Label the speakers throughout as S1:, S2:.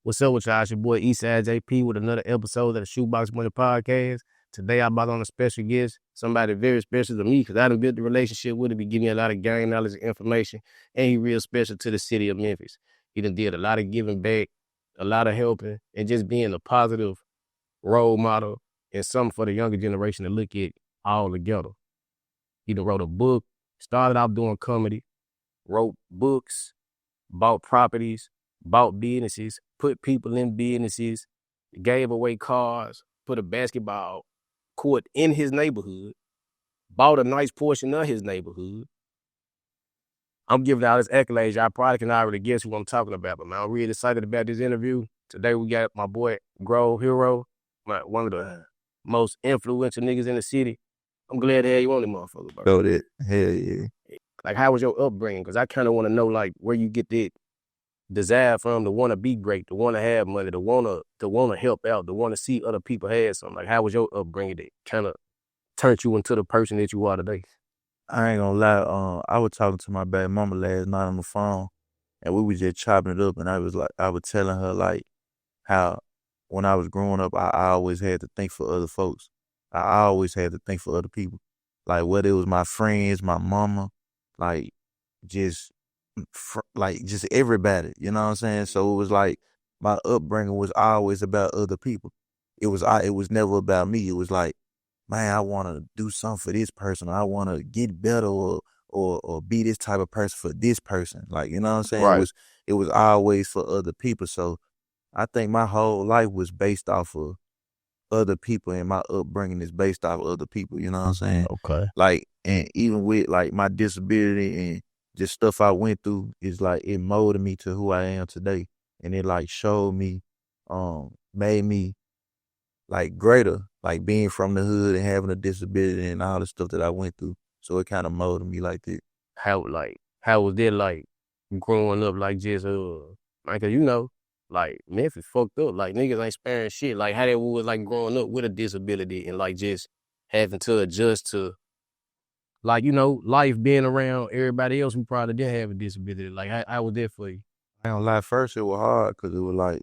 S1: What's up with y'all? It's your boy Eastside JP with another episode of the Shoebox Money Podcast. Today I brought on a special guest, somebody very special to me because I done built the relationship with him. He give me a lot of game knowledge and information, and he real special to the city of Memphis. He done did a lot of giving back, a lot of helping, and just being a positive role model and something for the younger generation to look at all together. He done wrote a book, started out doing comedy, wrote books, bought properties, bought businesses, put people in businesses, gave away cars, put a basketball court in his neighborhood, bought a nice portion of his neighborhood. I'm giving out his accolades. Y'all probably can already guess who I'm talking about, but man, I'm really excited about this interview. Today we got my boy Grove Hero, one of the most influential niggas in the city. I'm glad to have you on the motherfucker, bro.
S2: Know that. Hell yeah.
S1: Like, how was your upbringing? Because I kind of want to know, like, where you get that desire from to want to be great, to want to have money, to want to help out, to want to see other people have something. Like, how was your upbringing that kind of turned you into the person that you are today?
S2: I ain't gonna lie. I was talking to my baby mama last night on the phone, and we was just chopping it up, and I was telling her like how when I was growing up, I always had to think for other folks. I always had to think for other people, like whether it was my friends, my mama, like just everybody. You know what I'm saying? So it was like my upbringing was always about other people. It was never about me. It was like, man, I want to do something for this person. I want to get better or be this type of person for this person. Like, you know what I'm saying?
S1: Right.
S2: It was always for other people. So I think my whole life was based off of other people, and my upbringing is based off of other people. You know what I'm saying?
S1: Okay.
S2: Like, and even with like my disability and just stuff I went through, is like it molded me to who I am today. And it like showed me, made me like greater, like being from the hood and having a disability and all the stuff that I went through. So it kind of molded me like that.
S1: How was that like growing up? Like just like, 'cause you know, like Memphis fucked up. Like niggas ain't sparing shit. Like how that was like growing up with a disability and like just having to adjust to, like, you know, life being around everybody else who probably didn't have a disability. Like how was that for you?
S2: I ain't gonna lie, first it was hard because it was like,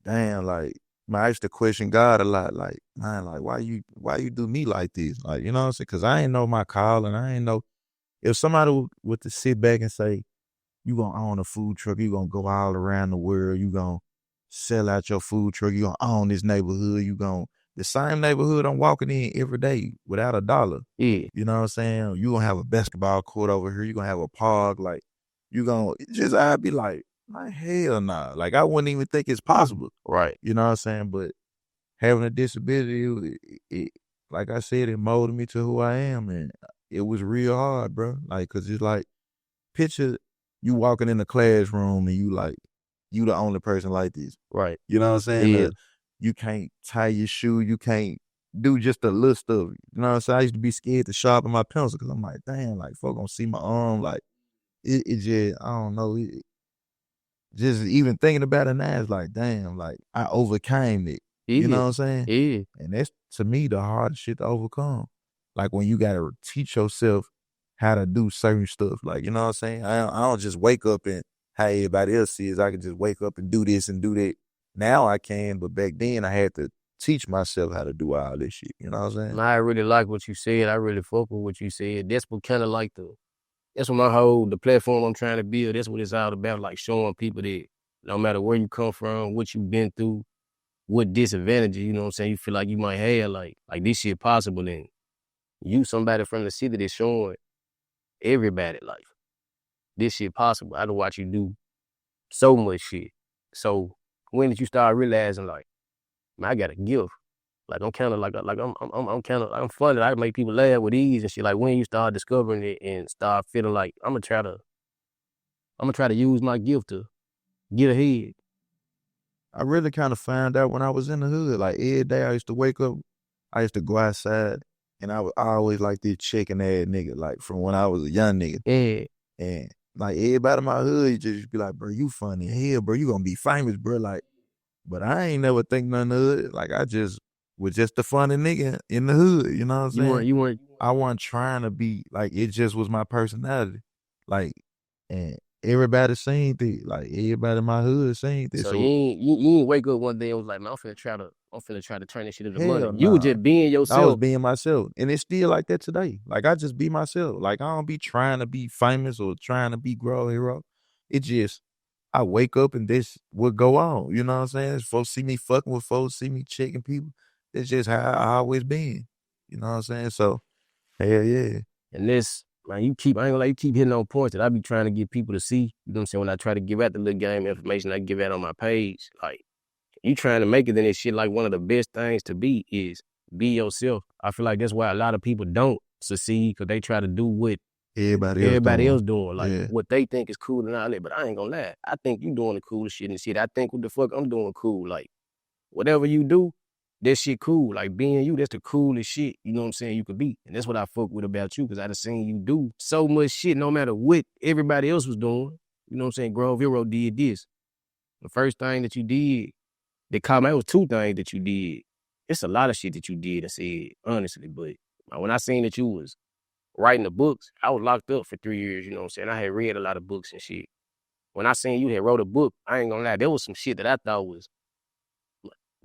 S2: damn, like, man, I used to question God a lot. Like, man, like, why you do me like this? Like, you know what I'm saying? Because I ain't know my calling. I ain't know. If somebody would to sit back and say, you gonna own a food truck, you gonna go all around the world, you gonna sell out your food truck, you gonna own this neighborhood, the same neighborhood I'm walking in every day without a dollar.
S1: Yeah.
S2: You know what I'm saying? You gonna have a basketball court over here, you gonna have a park, like, I'd be like hell nah. Like, I wouldn't even think it's possible.
S1: Right.
S2: You know what I'm saying? But having a disability, it like I said, it molded me to who I am, and it was real hard, bro. Like, cause it's like, picture you walking in the classroom and you the only person like this.
S1: Right.
S2: You know what I'm saying?
S1: Yeah.
S2: You can't tie your shoe. You can't do just the little stuff. You know what I'm saying? I used to be scared to sharpen my pencil because I'm like, damn, like, folk gonna see my arm. Like, it just, I don't know. Just even thinking about it now, it's like, damn, like, I overcame it. You know what I'm saying?
S1: Yeah.
S2: And that's, to me, the hardest shit to overcome. Like, when you got to teach yourself how to do certain stuff. Like, you know what I'm saying? I don't just wake up and how everybody else is. I can just wake up and do this and do that. Now I can, but back then I had to teach myself how to do all this shit. You know what I'm saying?
S1: I really like what you said. I really fuck with what you said. That's what kind of like that's what the platform I'm trying to build, that's what it's all about, like showing people that no matter where you come from, what you've been through, what disadvantages, you know what I'm saying, you feel like you might have, like this shit possible, and you somebody from the city that's showing everybody, like, this shit possible. I done watch you do so much shit. So when did you start realizing, like, man, I got a gift? Like, I'm kind of I'm funny. I make people laugh with ease and shit. Like, when you start discovering it and start feeling like I'm gonna try to use my gift to get ahead.
S2: I really kind of found out when I was in the hood. Like, every day I used to wake up, I used to go outside, and I was always like this chicken ass nigga, like from when I was a young nigga.
S1: Yeah.
S2: And like, everybody in my hood just be like, bro, you funny hell, bro, you gonna be famous, bro. Like, but I ain't never think nothing of it. Like, I just was just a funny nigga in the hood. You know what I'm saying?
S1: You weren't.
S2: I wasn't trying to be, like, it just was my personality. Like, and everybody seen it. Like everybody in my hood seen this.
S1: So
S2: So
S1: you ain't wake up one day and was like, man, I'm finna try to turn this shit into money.
S2: hell
S1: You were
S2: nah.
S1: just being
S2: I was
S1: yourself.
S2: being myself. And it's still like that today. Like I just be myself. Like I don't be trying to be famous or trying to be grow hero. It just I wake up and this would go on. You know what I'm saying? Folks see me fucking with folks, see me checking people. That's just how I always been. You know what I'm saying? So hell yeah.
S1: And this, man, I ain't gonna lie, you keep hitting on points that I be trying to get people to see. You know what I'm saying? When I try to give out the little game information I give out on my page, like, you trying to make it in this shit, like one of the best things to be is be yourself. I feel like that's why a lot of people don't succeed, because they try to do what
S2: Everybody else
S1: everybody
S2: doing.
S1: else doing, like
S2: Yeah.
S1: what they think is cool and all that. But I ain't gonna lie, I think you doing the coolest shit and shit. I think what the fuck I'm doing cool. Like, whatever you do, that shit cool. Like, being you, that's the coolest shit, you know what I'm saying, you could be. And that's what I fuck with about you, because I done seen you do so much shit no matter what everybody else was doing. You know what I'm saying? Grove Hero did this. The first thing that you did, that caught me, it was two things that you did. It's a lot of shit that you did and said, honestly, but when I seen that you was writing the books, I was locked up for 3 years, you know what I'm saying? I had read a lot of books and shit. When I seen you had wrote a book, I ain't gonna lie, there was some shit that I thought was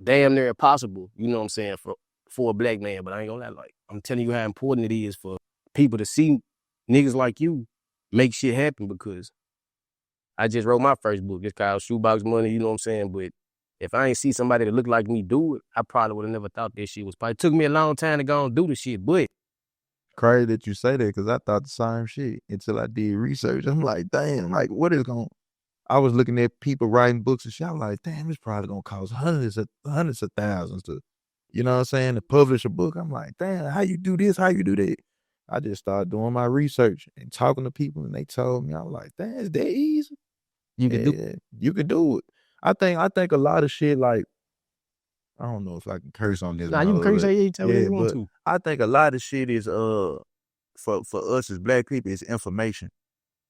S1: damn near impossible, you know what I'm saying, for a black man. But I ain't gonna lie, like, I'm telling you how important it is for people to see niggas like you make shit happen, because I just wrote my first book. It's called Shoebox Money, you know what I'm saying? But if I ain't see somebody that look like me do it, I probably would have never thought this shit was probably. It took me a long time to go and do the shit, but
S2: Crazy that you say that because I thought the same shit until I did research. I'm like, damn, like what is going I was looking at people writing books and shit. I'm like, damn, it's probably gonna cost hundreds of thousands to, you know what I'm saying, to publish a book. I'm like, damn, how you do this? How you do that? I just started doing my research and talking to people, and they told me, I'm like, damn, is that easy?
S1: you could do.
S2: Yeah, you could do it. I think a lot of shit like I don't know if I can curse on this
S1: Nah,
S2: one,
S1: you can curse,
S2: but
S1: say, yeah, you tell whatever
S2: yeah,
S1: you want
S2: but
S1: to.
S2: I think a lot of shit is for us as black people is information.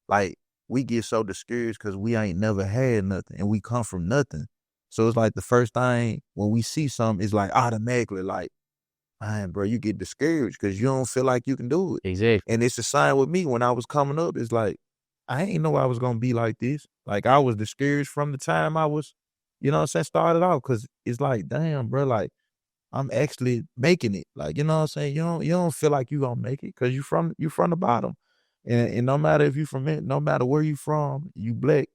S2: Like we get so discouraged because we ain't never had nothing and we come from nothing. So it's like the first thing when we see something, it's like automatically like, man, bro, you get discouraged because you don't feel like you can do it.
S1: Exactly.
S2: And it's the sign with me when I was coming up. It's like I ain't know I was gonna be like this. Like I was discouraged from the time I was, you know what I'm saying, started off because it's like, damn, bro, like I'm actually making it. Like, you know what I'm saying? You don't feel like you gonna make it because you from the bottom. And no matter if you from it, no matter where you from, you black,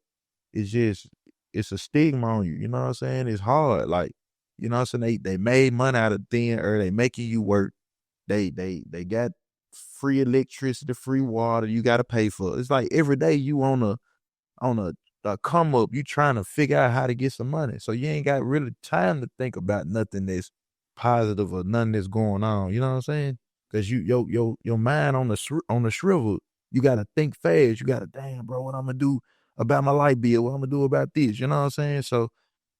S2: it's just it's a stigma on you. You know what I'm saying? It's hard. Like, you know what I'm saying? They made money out of thin air, they making you work. They got free electricity, free water, you gotta pay for it. It's like every day you on a come up, you trying to figure out how to get some money. So you ain't got really time to think about nothing that's positive or nothing that's going on. You know what I'm saying? Because your mind on the shrivel. You gotta think fast. You gotta, damn, bro, what I'm gonna do about my light bill? What I'm gonna do about this? You know what I'm saying? So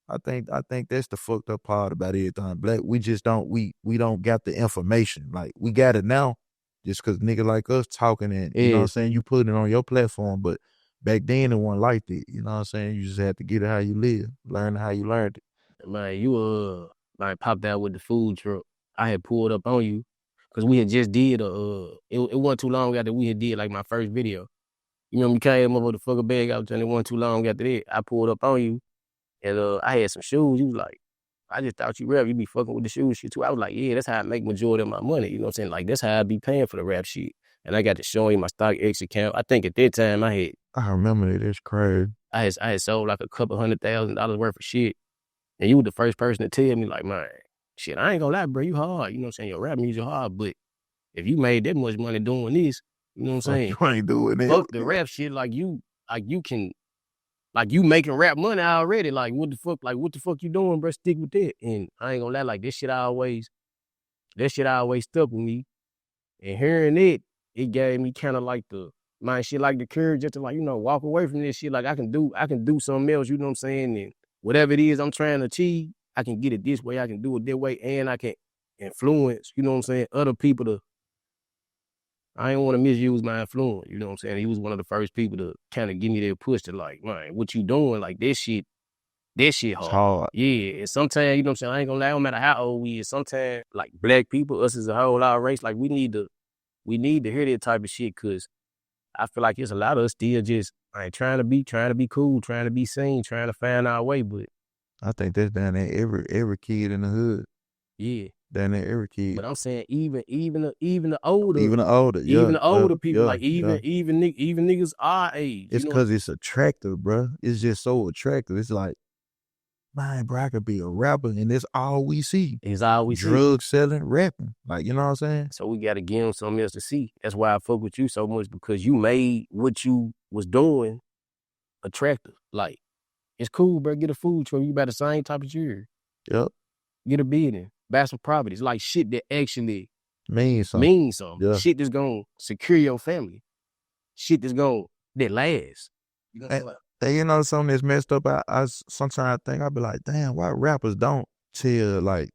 S2: I think that's the fucked up part about everything. Black, we just don't we don't got the information. Like we got it now, just cause niggas like us talking and you know what I'm
S1: Is,
S2: saying, you put it on your platform, but back then it wasn't like that. You know what I'm saying? You just had to get it how you live, learn how you learned it.
S1: man, you like popped out with the food truck. I had pulled up on you because we had just did it wasn't too long after we had did like my first video. You know, you came up with the fucking bag out and it wasn't too long after that. I pulled up on you and I had some shoes. You was like, I just thought you rap, you be fucking with the shoes shit too. I was like, yeah, that's how I make majority of my money. You know what I'm saying? Like that's how I be paying for the rap shit. And I got to show you my StockX account. I think at that time
S2: I remember that. That's crazy.
S1: I had sold like a couple $100,000 worth of shit. And you were the first person to tell me, like, man, shit, I ain't gonna lie, bro, you hard. You know what I'm saying? Your rap music hard, but if you made that much money doing this, you know what I'm
S2: Fuck
S1: saying?
S2: you ain't doing
S1: Fuck the
S2: that.
S1: rap shit, like you can, like you making rap money already. Like what the fuck you doing, bro? Stick with that. And I ain't gonna lie, like that shit always stuck with me. And hearing it gave me kind of like my shit, like the courage just to like, you know, walk away from this shit. Like I can do something else, you know what I'm saying? And whatever it is I'm trying to achieve, I can get it this way, I can do it that way, and I can influence, you know what I'm saying, other people to, I ain't want to misuse my influence, you know what I'm saying? He was one of the first people to kind of give me that push to like, man, what you doing? Like that shit
S2: It's
S1: hard.
S2: hard.
S1: Yeah, and sometimes, you know what I'm saying, I ain't gonna lie, no matter how old we is, sometimes like black people, us as a whole, our race, like we need to hear that type of shit, cause I feel like it's a lot of us still just like trying to be cool, trying to be seen, trying to find our way. But
S2: I think that's down there every kid in the hood.
S1: yeah,
S2: Down there every kid.
S1: but I'm saying even the older,
S2: Even the older,
S1: even the older people,
S2: yeah,
S1: like
S2: yeah.
S1: even niggas our age,
S2: It's
S1: you know,
S2: cause it's attractive, bro. It's just so attractive. It's like, man, bro, I could be a rapper and that's all we see.
S1: it's all we see.
S2: Drug selling, rapping. Like, you know what I'm saying?
S1: So we gotta give them something else to see. That's why I fuck with you so much, because you made what you was doing attractive. Like, it's cool, bro. Get a food truck. You about the same type of year.
S2: Yep.
S1: Get a business. Buy some properties. Like shit that actually
S2: Mean something.
S1: means something.
S2: Yeah.
S1: Shit that's gonna secure your family. Shit that lasts.
S2: And you know something that's messed up? I sometimes I think I be like, damn, why rappers don't tell like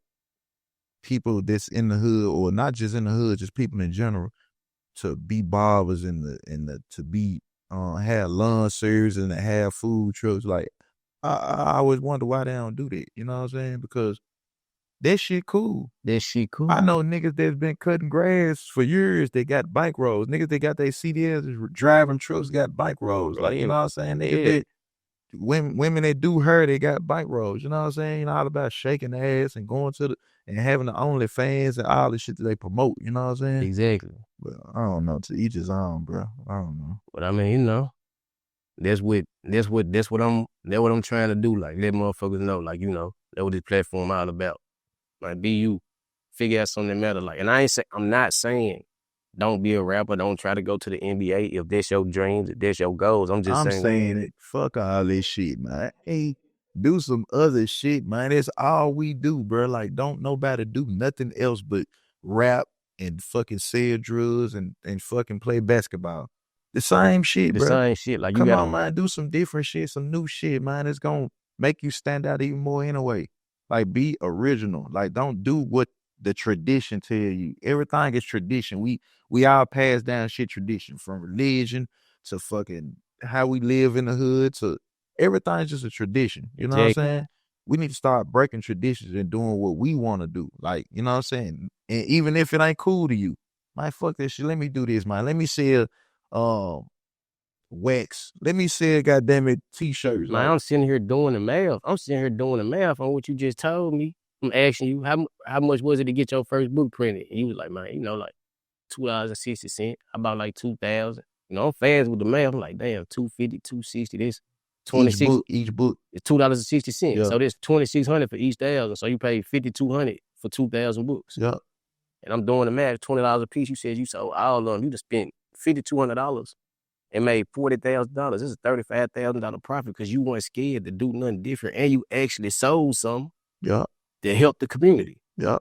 S2: people that's in the hood, or not just in the hood, just people in general, to be barbers and to be have lawn service and to have food trucks. Like I always wonder why they don't do that. You know what I'm saying? Because that shit cool.
S1: That shit cool.
S2: I know niggas that's been cutting grass for years. They got bike roads. Niggas that got their CDLs driving trucks got bike roads. Like, you know what I'm saying? Niggas that women that do hair, they got bike roads. You know what I'm saying? You know, all about shaking the ass and going to and having the OnlyFans and all the shit that they promote. You know what I'm saying?
S1: Exactly.
S2: But I don't know. To each his own, bro. I don't know.
S1: But I mean, you know, that's what I'm trying to do. Like, let motherfuckers know, like, you know, that's what this platform all about. Like, be you, figure out something that matter. Like, and I'm not saying don't be a rapper, don't try to go to the NBA if that's your dreams, if that's your goals. I'm
S2: saying it. Fuck all this shit, man. Hey, do some other shit, man. That's all we do, bro. Like, don't nobody do nothing else but rap and fucking sell drugs and fucking play basketball. The same shit,
S1: the
S2: bro.
S1: same shit. Like, you
S2: Come
S1: gotta,
S2: on, man. Do some different shit, some new shit, man. It's gonna make you stand out even more anyway. Like, be original. Like, don't do what the tradition tell you. Everything is tradition. We all pass down shit tradition, from religion to fucking how we live in the hood to everything's just a tradition. You know what I'm saying? We need to start breaking traditions and doing what we want to do. Like, you know what I'm saying? And even if it ain't cool to you, man, fuck that shit. Let me do this, man. Let me sell wax. Let me sell goddamn it t-shirts.
S1: man,
S2: Like,
S1: I'm sitting here doing the math. I'm sitting here doing the math on what you just told me. I'm asking you, how much was it to get your first book printed? And you was like, man, you know, like $2.60. I bought like 2,000. You know, I'm fast with the math. I'm like, damn, 250, 260. This 26.
S2: each book.
S1: It's $2.60.
S2: Yeah.
S1: So there's 2,600 for each 1,000. So you pay 5,200 for 2,000 books.
S2: Yeah.
S1: And I'm doing the math, $20 a piece. You said you sold all of them. You just spent $5,200 and made $40,000. This is a $35,000 profit because you weren't scared to do nothing different, and you actually sold some.
S2: Yeah.
S1: That help the community.
S2: Yeah.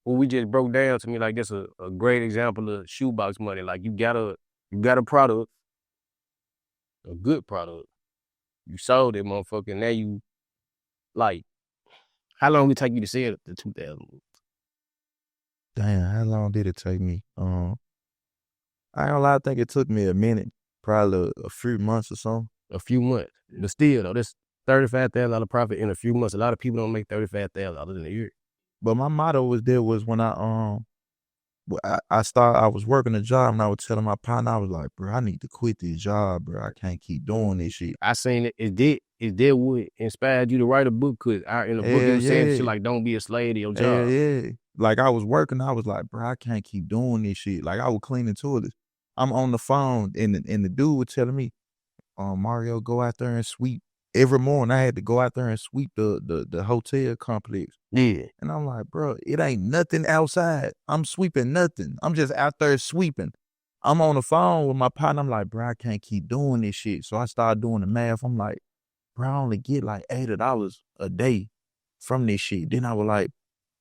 S1: Well, we just broke down to me like that's a great example of shoebox money. Like, you got a product, a good product. You sold it, motherfucker. Now you, like, how long did it take you to sell the 2,000?
S2: Damn, how long did it take me? I ain't gonna lie, I think it took me a minute, probably a few months or something.
S1: A few months. But still, though, that's $35,000 profit in a few months. A lot of people don't make $35,000 in a year.
S2: But my motto was when I was working a job and I was telling my partner, I was like, bro, I need to quit this job, bro. I can't keep doing this shit.
S1: I seen it. Is that what inspired you to write a book? Cause in the book you said shit like, don't be a slave to your job.
S2: Yeah. Like, I was working, I was like, bro, I can't keep doing this shit. Like, I was cleaning toilets. I'm on the phone and the dude was telling me, Mario, go out there and sweep. Every morning I had to go out there and sweep the hotel complex.
S1: Yeah.
S2: And I'm like, bro, it ain't nothing outside. I'm sweeping nothing. I'm just out there sweeping. I'm on the phone with my partner. I'm like, bro, I can't keep doing this shit. So I started doing the math. I'm like, bro, I only get like $80 a day from this shit. Then I was like,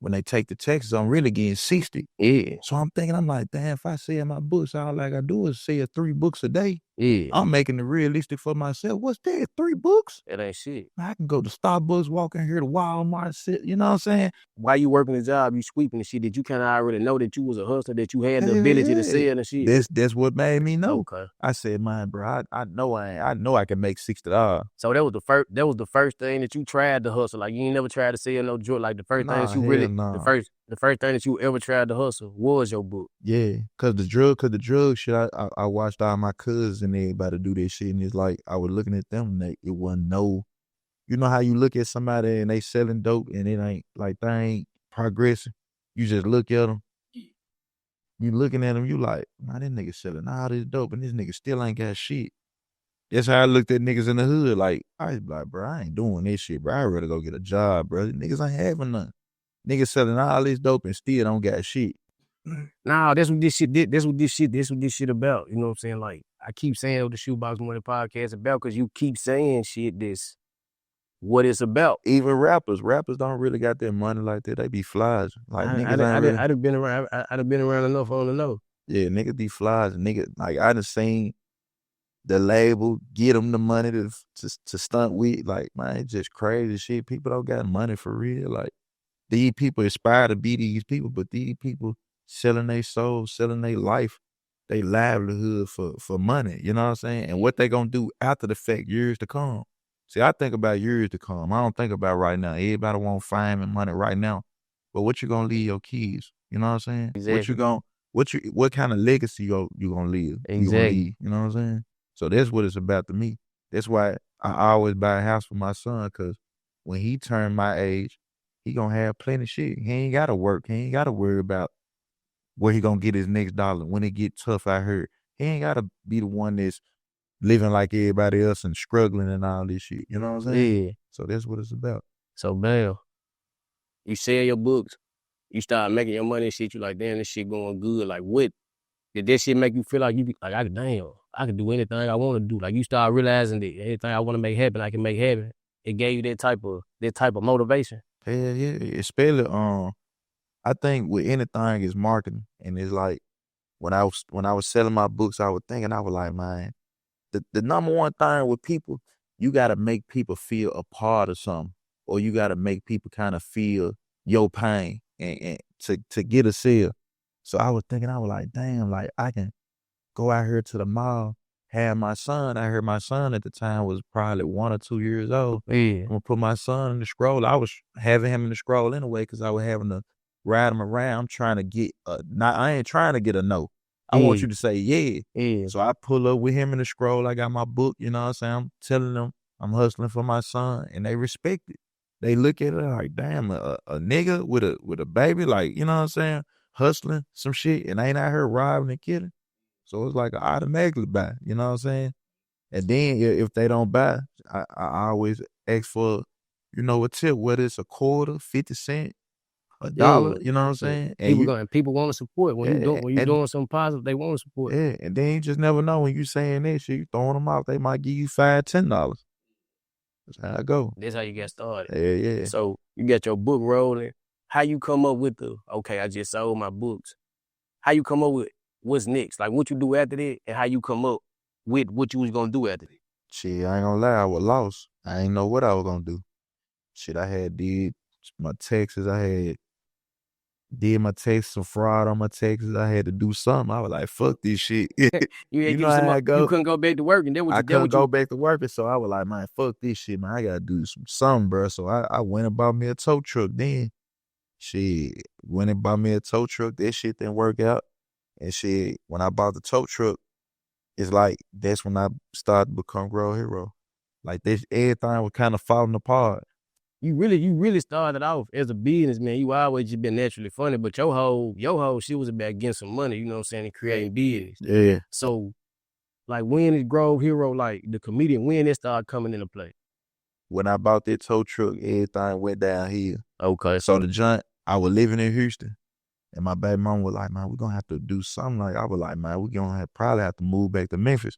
S2: when they take the taxes, I'm really getting 60.
S1: Yeah.
S2: So I'm thinking, I'm like, damn, if I sell my books, all I gotta do is sell 3 books a day.
S1: Yeah.
S2: I'm making it realistic for myself. What's that? 3 books?
S1: It ain't shit.
S2: I can go to Starbucks, walk in here to Walmart, sit, you know what I'm saying?
S1: While you working the job, you sweeping and shit, did you kind of already know that you was a hustler, that you had the
S2: Hell
S1: ability to
S2: yeah.
S1: sell and shit?
S2: That's what made me know.
S1: Okay.
S2: I said, man, bro, I know I know I can make $60.
S1: So that was the first thing that you tried to hustle. Like you ain't never tried to sell no drug. Like the first thing that
S2: Nah,
S1: you
S2: hell
S1: really
S2: nah.
S1: the first thing that you ever tried to hustle was your book.
S2: Yeah, cause the drug shit, I watched all my cousins and everybody do this shit, and it's like I was looking at them, and it wasn't no, you know how you look at somebody and they selling dope and it ain't like they ain't progressing. You just look at them, you looking at them, you like, man, this nigga selling all this dope and this nigga still ain't got shit. That's how I looked at niggas in the hood. Like I was like, bro, I ain't doing this shit, bro. I'd rather go get a job, bro. Niggas ain't having none. Niggas selling all this dope and still don't got shit.
S1: Nah, that's what this shit did. That's what this shit about. You know what I'm saying? Like I keep saying what the Shoebox Money podcast about because you keep saying shit this what it's about.
S2: Even rappers don't really got their money like that. They be flies. Like niggas ain't really.
S1: I'd have been around. I'd have been around enough on the know.
S2: Yeah, niggas be flies. Nigga, like I done seen the label get them the money to stunt with. Like man, it's just crazy shit. People don't got money for real. Like these people aspire to be these people, but these people selling their soul, selling their life, their livelihood for money. You know what I'm saying? And what they gonna do after the fact, years to come. See, I think about years to come. I don't think about right now. Everybody want fame and money right now. But what you gonna leave your kids? You know what I'm saying?
S1: Exactly.
S2: What kind of legacy you gonna leave?
S1: Exactly.
S2: You gonna leave, you know what I'm saying? So that's what it's about to me. That's why I always buy a house for my son, cause when he turned my age, he gonna have plenty of shit. He ain't gotta work. He ain't gotta worry about where he gonna get his next dollar. When it get tough out here, he ain't gotta be the one that's living like everybody else and struggling and all this shit. You know what I'm saying?
S1: Yeah.
S2: So that's what it's about.
S1: So bam, you sell your books, you start making your money and shit. You like, damn, this shit going good. Like, what did this shit make you feel like you be like, I can do anything I want to do. Like, you start realizing that anything I want to make happen, I can make happen. It gave you that type of motivation.
S2: Hell yeah, especially I think with anything is marketing, and it's like when I was selling my books, I was thinking, I was like, man, the number one thing with people, you got to make people feel a part of something, or you got to make people kind of feel your pain and to get a sale. So I was thinking, I was like, damn, like I can go out here to the mall, have my son. I heard my son at the time was probably 1 or 2 years old.
S1: Yeah.
S2: I'm gonna put my son in the scroll. I was having him in the scroll anyway because I was having to ride him around. I'm trying to get I ain't trying to get a no. I want you to say yeah.
S1: Yeah.
S2: So I pull up with him in the scroll. I got my book, you know what I'm saying? I'm telling them I'm hustling for my son, and they respect it. They look at it like, damn, a nigga with a baby, like, you know what I'm saying? Hustling some shit and ain't out here robbing and killing. So it's like I automatically buy, you know what I'm saying? And then if they don't buy, I always ask for, you know, a tip, whether it's a quarter, 50 cents, $1, you know what I'm saying? And
S1: People want to support when you doing something positive. They want to support.
S2: Yeah, and then you just never know when you saying that shit, you throwing them out. They might give you $5, $10. That's how I go.
S1: That's how you get started.
S2: Yeah.
S1: So you got your book rolling. How you come up with okay, I just sold my books. How you come up with what's next? Like what you do after that, and how you come up with what you was gonna do after that.
S2: Shit, I ain't gonna lie, I was lost. I ain't know what I was gonna do. Shit, I had did my taxes. I had did my taxes, some fraud on my taxes. I had to do something. I was like, fuck this shit. You know how I go.
S1: You couldn't go back to work, and then
S2: I couldn't go back to working, so I was like, man, fuck this shit, man. I gotta do something, bro. So I went and bought me a tow truck. Then shit, went and bought me a tow truck. That shit didn't work out. And shit, when I bought the tow truck, it's like that's when I started to become Grow Hero. Like this, everything was kind of falling apart.
S1: You really started off as a businessman. You always just been naturally funny, but your whole shit was about getting some money, you know what I'm saying, and creating business.
S2: Yeah.
S1: So, like, when is Grove Hero, like, the comedian, when it started coming into play?
S2: When I bought that tow truck, everything went downhill.
S1: Okay.
S2: So the joint, I was living in Houston, and my baby mom was like, man, we're going to have to do something. Like, I was like, man, we're going to probably have to move back to Memphis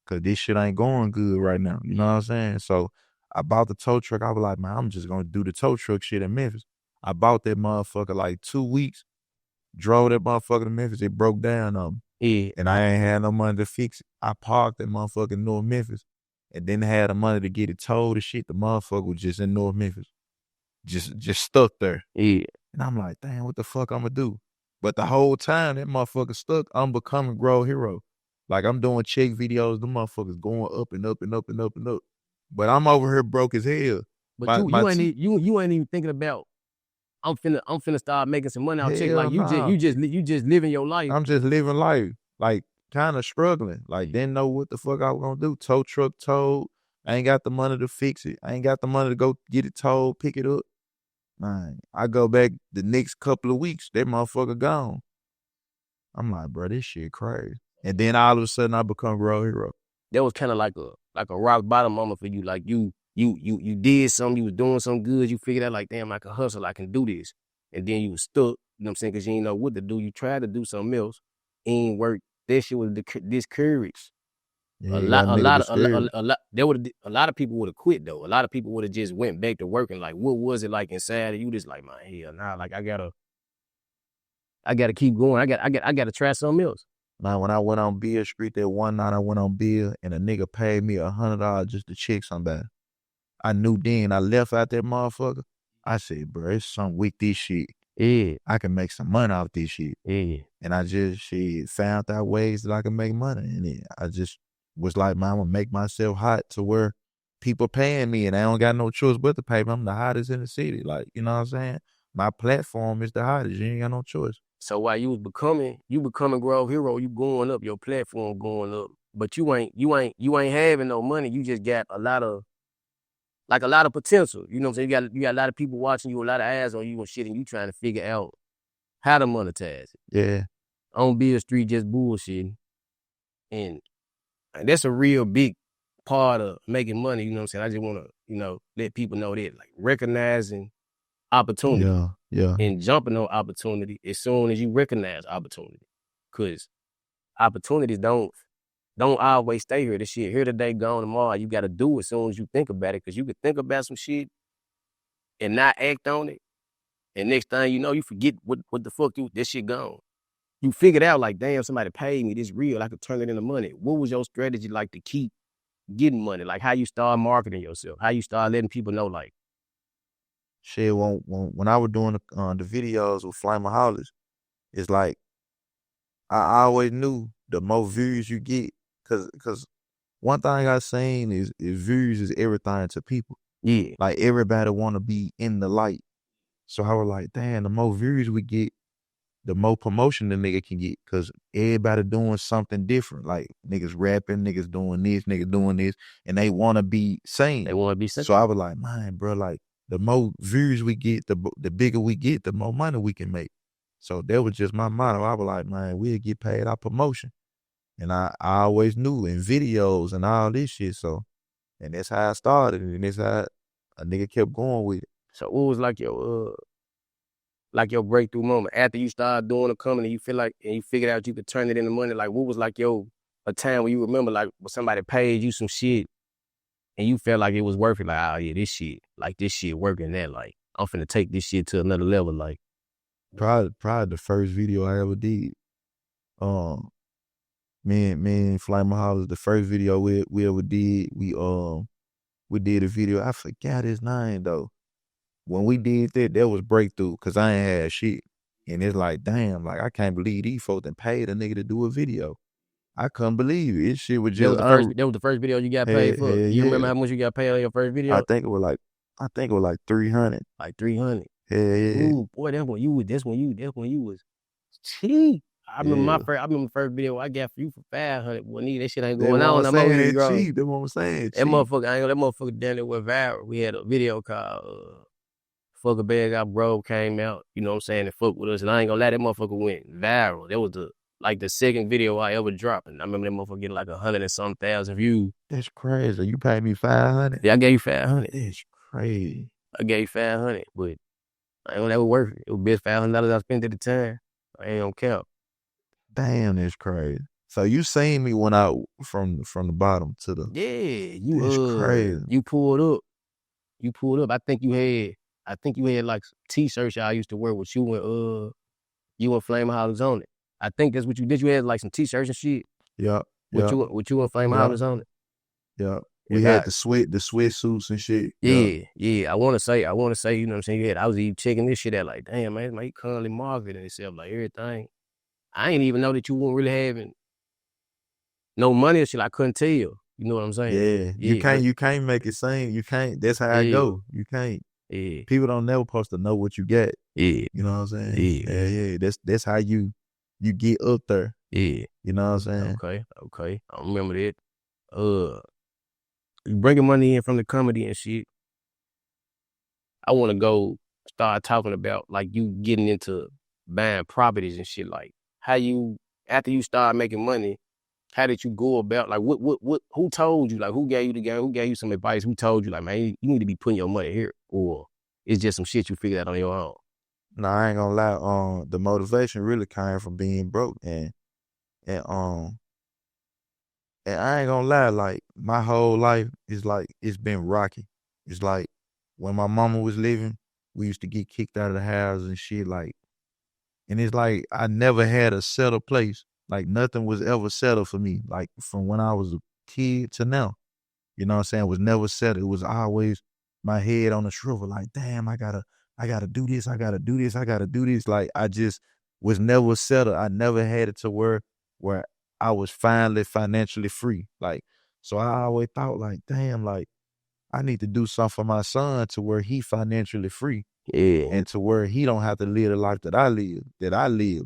S2: because this shit ain't going good right now. You know what I'm saying? So I bought the tow truck. I was like, man, I'm just going to do the tow truck shit in Memphis. I bought that motherfucker like 2 weeks, drove that motherfucker to Memphis. It broke down.
S1: Yeah.
S2: and I ain't had no money to fix it. I parked in motherfucking North Memphis and didn't have the money to get it towed and shit. The motherfucker was just in North Memphis, just stuck there.
S1: Yeah.
S2: And I'm like, damn, what the fuck I'm gonna do? But the whole time that motherfucker stuck, I'm becoming Grow Hero. Like I'm doing check videos, the motherfuckers going up and up and up and up and up. But I'm over here broke as hell.
S1: But you ain't even thinking about I'm finna start making some money. I'll check
S2: Hell
S1: like
S2: nah.
S1: you just living your life.
S2: I'm just living life, like kind of struggling. Like didn't know what the fuck I was gonna do. Tow truck towed. I ain't got the money to fix it. I ain't got the money to go get it towed, pick it up. Man, I go back the next couple of weeks, that motherfucker gone. I'm like, bro, this shit crazy. And then all of a sudden I become Grow Hero.
S1: That was kind of like a rock bottom moment for you. Like you did something, you was doing something good, you figured out like, damn, I can hustle, I can do this. And then you was stuck, you know what I'm saying? Cause you didn't know what to do. You tried to do something else, ain't work. That shit was discouraged.
S2: Yeah, you got a nigga discouraged.
S1: A lot of people would have quit though. A lot of people would have just went back to working. Like, what was it like inside of you? Just like, man, hell nah, like I gotta keep going. I gotta try something else.
S2: Now, when I went on Bill Street that one night, I went on Bill and a nigga paid me $100 just to check somebody. I knew then I left out that motherfucker. I said, bro, it's something with this shit.
S1: Yeah.
S2: I can make some money off this shit.
S1: Yeah.
S2: And I just found out ways that I can make money. And I just was like, man, I'm gonna make myself hot to where people paying me and I don't got no choice but to pay me. I'm the hottest in the city. Like, you know what I'm saying? My platform is the hottest. You ain't got no choice.
S1: So while you becoming Grove Hero, you going up, your platform going up, but you ain't having no money. You just got a lot of potential. You know what I'm saying? You got a lot of people watching you, a lot of eyes on you and shit, and you trying to figure out how to monetize it.
S2: Yeah.
S1: On Bill Street just bullshitting. And that's a real big part of making money, you know what I'm saying? I just wanna, let people know that. Like recognizing opportunity.
S2: Yeah. Yeah.
S1: And jumping on opportunity as soon as you recognize opportunity. Cause opportunities don't always stay here. This shit here today, gone tomorrow. You gotta do it as soon as you think about it. Cause you could think about some shit and not act on it. And next thing you know, you forget what the fuck this shit gone. You figured out like, damn, somebody paid me, this real, I could turn it into money. What was your strategy like to keep getting money? Like how you start marketing yourself, how you start letting people know like,
S2: shit, when I was doing the videos with Flameaholics, it's like I always knew the more views you get, cause one thing I seen is views is everything to people.
S1: yeah,
S2: Like everybody want to be in the light. So I was like, damn, the more views we get, the more promotion the nigga can get, cause everybody doing something different. Like niggas rapping, niggas doing this, niggas doing this, and they want to be seen.
S1: they want to be
S2: So I was like, man, bro, like the more views we get, the bigger we get, the more money we can make. So that was just my motto. I was like, man, we'll get paid our promotion. And I always knew in videos and all this shit. So, and that's how I started. And that's how a nigga kept going with it.
S1: So what was like your breakthrough moment after you started doing the company? You feel like and you figured out you could turn it into money. Like what was like a time where you remember like when somebody paid you some shit and you felt like it was worth it? Like, oh yeah, this shit working. That like I'm finna take this shit to another level. Like
S2: Probably the first video I ever did. Me and Flameaholics, the first video we ever did, we did a video. I forgot his name though. When we did that was breakthrough because I ain't had shit. And it's like, damn, like I can't believe these folks done paid a nigga to do a video. I couldn't believe it. This shit was just
S1: that was the first video you got paid for. You remember how much you got paid on your first video?
S2: I think it was like 300.
S1: Like 300.
S2: Yeah.
S1: Ooh, boy, that's when you was cheap. I remember the first video I got for you for 500. Boy, nigga, that shit ain't going on no more.
S2: Cheap. That's what I'm saying.
S1: That motherfucker down there went viral. We had a video called Fuck a Bag Got Bro came out, you know what I'm saying, and fuck with us. And I ain't gonna lie, that motherfucker went viral. That was the second video I ever dropped. And I remember that motherfucker getting like 100 and some thousand views.
S2: That's crazy. You paid me 500?
S1: Yeah, I gave you 500.
S2: That's crazy.
S1: I gave you 500, but I ain't gonna that was worth it. It was best $500 I spent at the time. I ain't gonna count.
S2: Damn, that's crazy. So you seen me when I from the bottom to the
S1: that's
S2: crazy.
S1: You pulled up. I think you had like some t-shirts I used to wear with you and Flameaholics on it. I think that's what you did. You had like some t-shirts and shit
S2: Yeah,
S1: with
S2: yeah,
S1: you and Fame
S2: yeah,
S1: Hollis on it.
S2: yeah.
S1: Yeah,
S2: We had
S1: that,
S2: the sweatsuits and shit. Yeah.
S1: yeah. I want to say, you know what I'm saying? Yeah, I was even checking this shit out like, damn, man, he currently marketing himself, like everything. I ain't even know that you weren't really having no money or shit. I couldn't tell. You know what I'm saying?
S2: Yeah.
S1: Yeah, but
S2: You can't make it seem. You can't. That's how I
S1: yeah,
S2: go. You can't.
S1: yeah,
S2: People don't never supposed to know what you got.
S1: yeah,
S2: You know what I'm saying?
S1: yeah,
S2: Yeah, yeah. That's how you get up there.
S1: yeah.
S2: You know what I'm saying?
S1: Okay. I remember that. You bringing money in from the comedy and shit. I want to go start talking about like you getting into buying properties and shit. Like how you after you start making money, how did you go about like what who told you, like who gave you the game, who gave you some advice, who told you like, man, you need to be putting your money here, or it's just some shit you figured out on your own?
S2: No, I ain't gonna lie. The motivation really came from being broke, and and I ain't gonna lie. Like my whole life is like it's been rocky. It's like when my mama was living, we used to get kicked out of the house and shit. Like, and it's like I never had a settled place. Like nothing was ever settled for me. Like from when I was a kid to now. You know what I'm saying? It was never settled. It was always my head on the swivel, like, damn, I gotta do this, I gotta do this, I gotta do this. Like I just was never settled. I never had it to where I was finally financially free. Like, so I always thought like, damn, like I need to do something for my son to where he financially free
S1: Yeah,
S2: and to where he don't have to live the life that I live,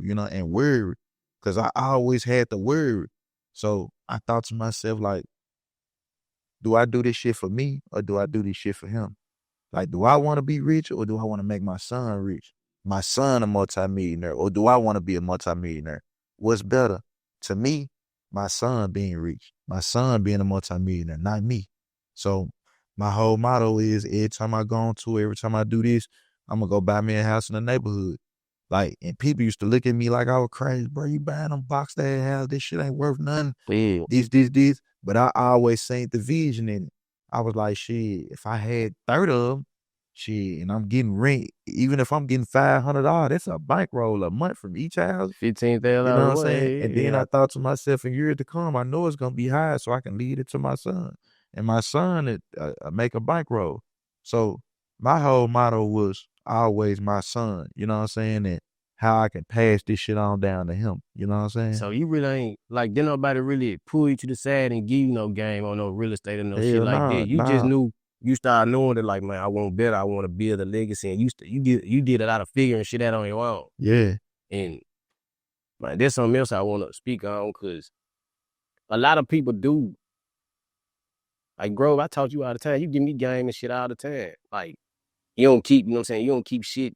S2: you know, and worry. Cause I always had to worry. So I thought to myself, like, do I do this shit for me or do I do this shit for him? Like, do I want to be rich or do I want to make my son rich? My son a multimillionaire or do I want to be a multimillionaire? What's better? To me, my son being rich, my son being a multimillionaire, not me. So my whole motto is every time I go on tour, every time I do this, I'm gonna go buy me a house in the neighborhood. Like, and people used to look at me like I was crazy, bro. You buying them box that house? This shit ain't worth nothing.
S1: yeah.
S2: This. But I always seen the vision in it. I was like, shit, if I had 30 of them, shit, and I'm getting rent, even if I'm getting $500, that's a bankroll a month from each house. You know what I'm saying? And
S1: $15,000.
S2: then I
S1: Yeah.
S2: thought to myself, in years to come, I know it's gonna be high, so I can lead it to my son, and my son it make a bankroll. So my whole motto was always my son. You know what I'm saying? And how I can pass this shit on down to him. You know what I'm saying?
S1: So you really ain't like didn't nobody really pull you to the side and give you no game on no real estate or no shit
S2: Hell
S1: like that.
S2: nah,
S1: You just
S2: nah.
S1: knew you started knowing that like, man, I want better. I want to build a legacy. And you did a lot of figuring shit out on your own.
S2: Yeah.
S1: And man, there's something else I want to speak on because a lot of people do. Like Grove, I taught you all the time. You give me game and shit all the time. Like you don't keep, you know what I'm saying? You don't keep shit.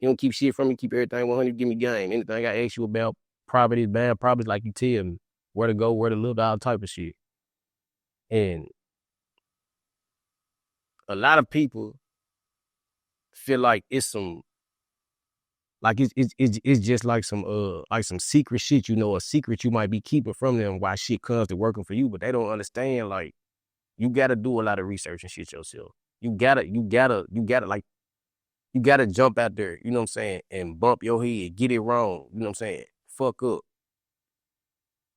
S1: You don't keep shit from me. Keep everything 100. Give me game. Anything I ask you about properties, bad properties, like you tell me where to go, where to live, all type of shit. And a lot of people feel like it's some like it's just like some secret shit, you know, a secret you might be keeping from them why shit comes to working for you, but they don't understand like you gotta do a lot of research and shit yourself. Like you gotta jump out there, you know what I'm saying, and bump your head, get it wrong, you know what I'm saying? Fuck up.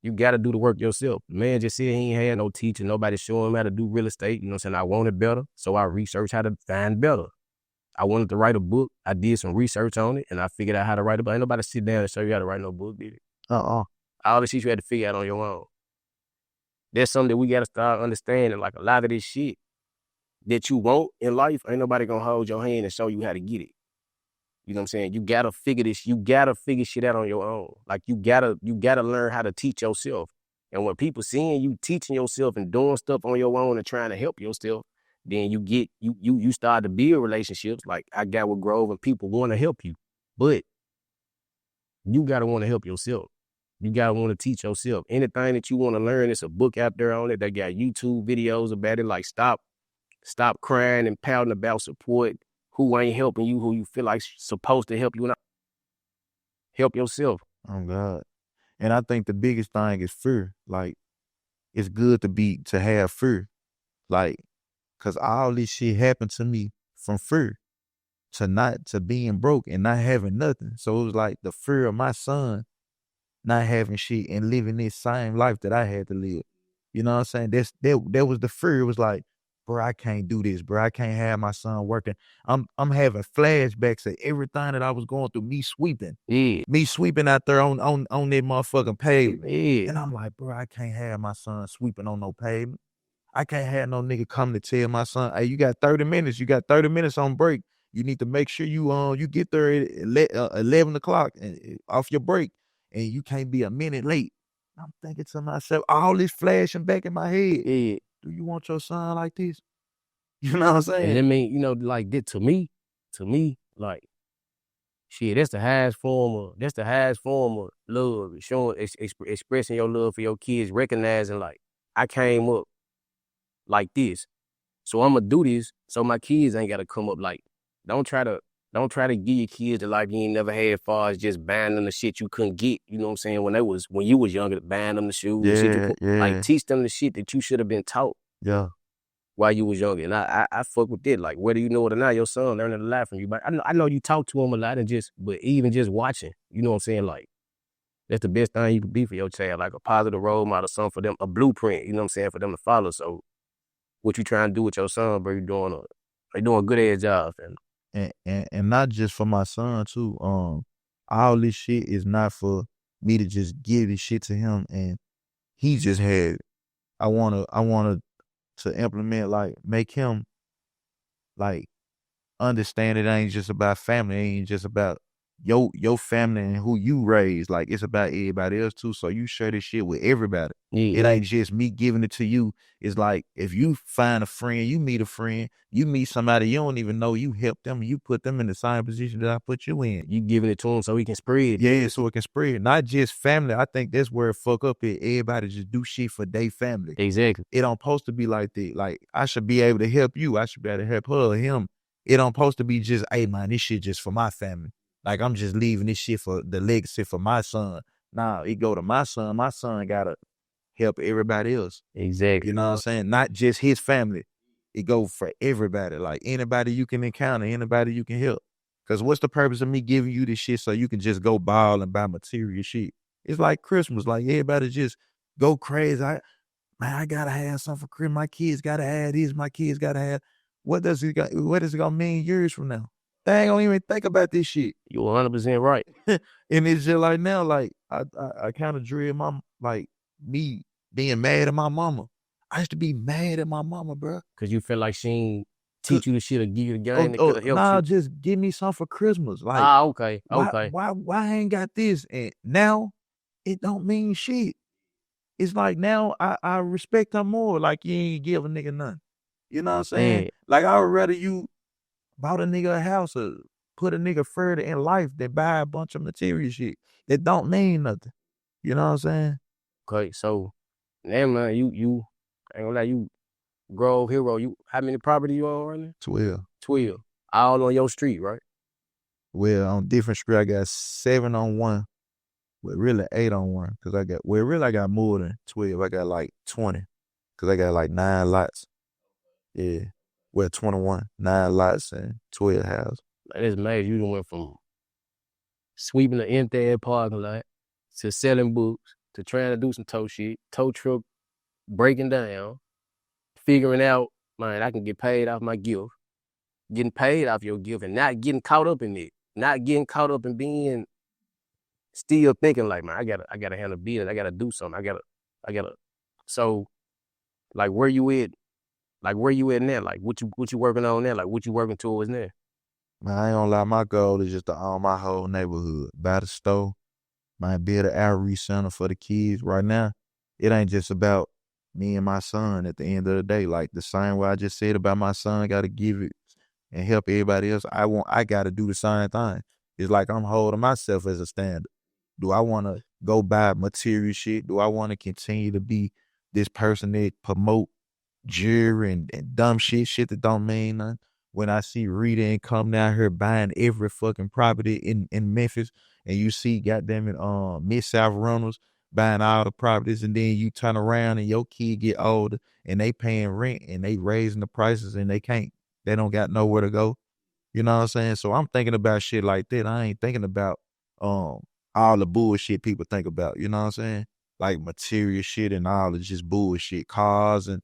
S1: You gotta do the work yourself. The man just said he ain't had no teacher, nobody showing him how to do real estate, you know what I'm saying? I wanted better, so I researched how to find better. I wanted to write a book. I did some research on it, and I figured out how to write a book. Ain't nobody sit down and show you how to write no book, did it?
S2: Uh-uh.
S1: All the shit you had to figure out on your own. That's something that we got to start understanding. Like a lot of this shit that you want in life, ain't nobody gonna hold your hand and show you how to get it. You know what I'm saying? You gotta figure this. You gotta figure shit out on your own. Like you gotta learn how to teach yourself. And when people seeing you teaching yourself and doing stuff on your own and trying to help yourself, then you start to build relationships. Like I got with Grove and people want to help you, but you gotta want to help yourself. You gotta want to teach yourself. Anything that you want to learn, it's a book out there on it. They got YouTube videos about it. Like stop crying and pouting about support. Who ain't helping you? Who you feel like supposed to help you? And help yourself.
S2: Oh God. And I think the biggest thing is fear. Like it's good to have fear. Like, cause all this shit happened to me from fear to being broke and not having nothing. So it was like the fear of my son not having shit and living this same life that I had to live. You know what I'm saying? That was the fear. It was like, bro, I can't do this, bro. I can't have my son working. I'm having flashbacks of everything that I was going through,
S1: Yeah.
S2: me sweeping out there on that motherfucking pavement.
S1: Yeah.
S2: And I'm like, bro, I can't have my son sweeping on no pavement. I can't have no nigga come to tell my son, hey, you got 30 minutes. You got 30 minutes on break. You need to make sure you get there at 11 o'clock off your break, and you can't be a minute late. I'm thinking to myself, all this flashing back in my head.
S1: Yeah.
S2: Do you want your son like this? You know what I'm
S1: And
S2: saying?
S1: I mean, you know, like that to me, like shit, that's the highest form of love, showing, expressing your love for your kids, recognizing like I came up like this, so I'm gonna do this, so my kids ain't gotta come up like. Don't try to give your kids the life you ain't never had, far as just buying them the shit you couldn't get. You know what I'm saying? When you was younger, buying them the shoes, the shit you
S2: Yeah,
S1: could, like
S2: yeah,
S1: teach them the shit that you should have been taught
S2: yeah,
S1: while you was younger. And I fuck with it. Like whether you know it or not, your son learning a lot from you. But I know you talk to him a lot, but even just watching, you know what I'm saying? Like that's the best thing you could be for your child, like a positive role model, something for them, a blueprint, you know what I'm saying, for them to follow. So what you trying to do with your son, bro, you doing a good ass job, fam.
S2: and not just for my son too. All this shit is not for me to just give this shit to him, and he just had. I wanna to implement, like, make him like understand it ain't just about family, it ain't just about your family and who you raised. Like, it's about everybody else too. So you share this shit with everybody.
S1: Yeah,
S2: It ain't just me giving it to you. It's like if you find a friend, you meet a friend, you meet somebody you don't even know, you help them, you put them in the same position that I put you in.
S1: you giving it to him so he can spread it.
S2: Yeah, so it can spread. Not just family. I think that's where it fuck up at. Everybody just do shit for their family.
S1: Exactly.
S2: It don't supposed to be like that. Like, I should be able to help you. I should be able to help her or him. It don't supposed to be just, hey man, this shit just for my family. Like, I'm just leaving this shit for the legacy for my son. Nah, it go to my son. My son gotta help everybody else.
S1: Exactly.
S2: You know what I'm saying? Not just his family. It go for everybody. Like, anybody you can encounter, anybody you can help. Cause what's the purpose of me giving you this shit so you can just go ball and buy material shit? It's like Christmas. Like, everybody just go crazy. Man, I gotta have something for Christmas. My kids gotta have this. My kids gotta have. What is it gonna mean years from now? They ain't gonna even think about this shit.
S1: You 100% right.
S2: And it's just like now, like I kind of dread like me being mad at my mama. I used to be mad at my mama, bro.
S1: Cause you feel like she ain't
S2: Cause
S1: teach you the shit or give you the game that could have helped
S2: nah,
S1: you.
S2: just give me something for Christmas. Like,
S1: Ah, okay,
S2: why
S1: okay.
S2: why why I ain't got this? And now it don't mean shit. It's like now I respect her more. Like, you ain't give a nigga nothing. You know what I'm saying?
S1: Man,
S2: Like, I would rather you bought a nigga a house or put a nigga further in life than buy a bunch of material shit that don't mean nothing. You know what I'm saying?
S1: okay, so now man, you I ain't gonna lie, you Grove Hero, you how many property you own right now?
S2: 12.
S1: 12. All on your street, right?
S2: Well, on different street, I got 7 on one, but really 8 on one. Really I got more than 12. I got like 20, because I got like 9 lots. Yeah. Well, 21, 9 lots and 12 houses.
S1: Like it's major. You done went from sweeping the entire parking lot to selling books to trying to do some tow truck breaking down, figuring out, man, I can get paid off my gift, getting paid off your gift, and not getting caught up in it, not getting caught up in being still thinking like, man, I gotta handle business, I gotta do something, I gotta. So, like, where you at now? Like, what you working on now? Like, what you working towards now?
S2: Man, I ain't gonna lie, my goal is just to own my whole neighborhood. Buy the store, might build an outreach center for the kids. Right now, it ain't just about me and my son at the end of the day. Like, the same way I just said about my son, I gotta give it and help everybody else. I gotta do the same thing. It's like I'm holding myself as a standard. Do I wanna go buy material shit? Do I wanna continue to be this person that promote jewelry and dumb shit that don't mean nothing? When I see Rita and come down here buying every fucking property in Memphis, and you see goddamn it, Miss South Reynolds buying all the properties, and then you turn around and your kid get older and they paying rent and they raising the prices and they don't got nowhere to go. You know what I'm saying? So I'm thinking about shit like that. I ain't thinking about um all the bullshit people think about, you know what I'm saying? Like material shit and all the just bullshit, cars and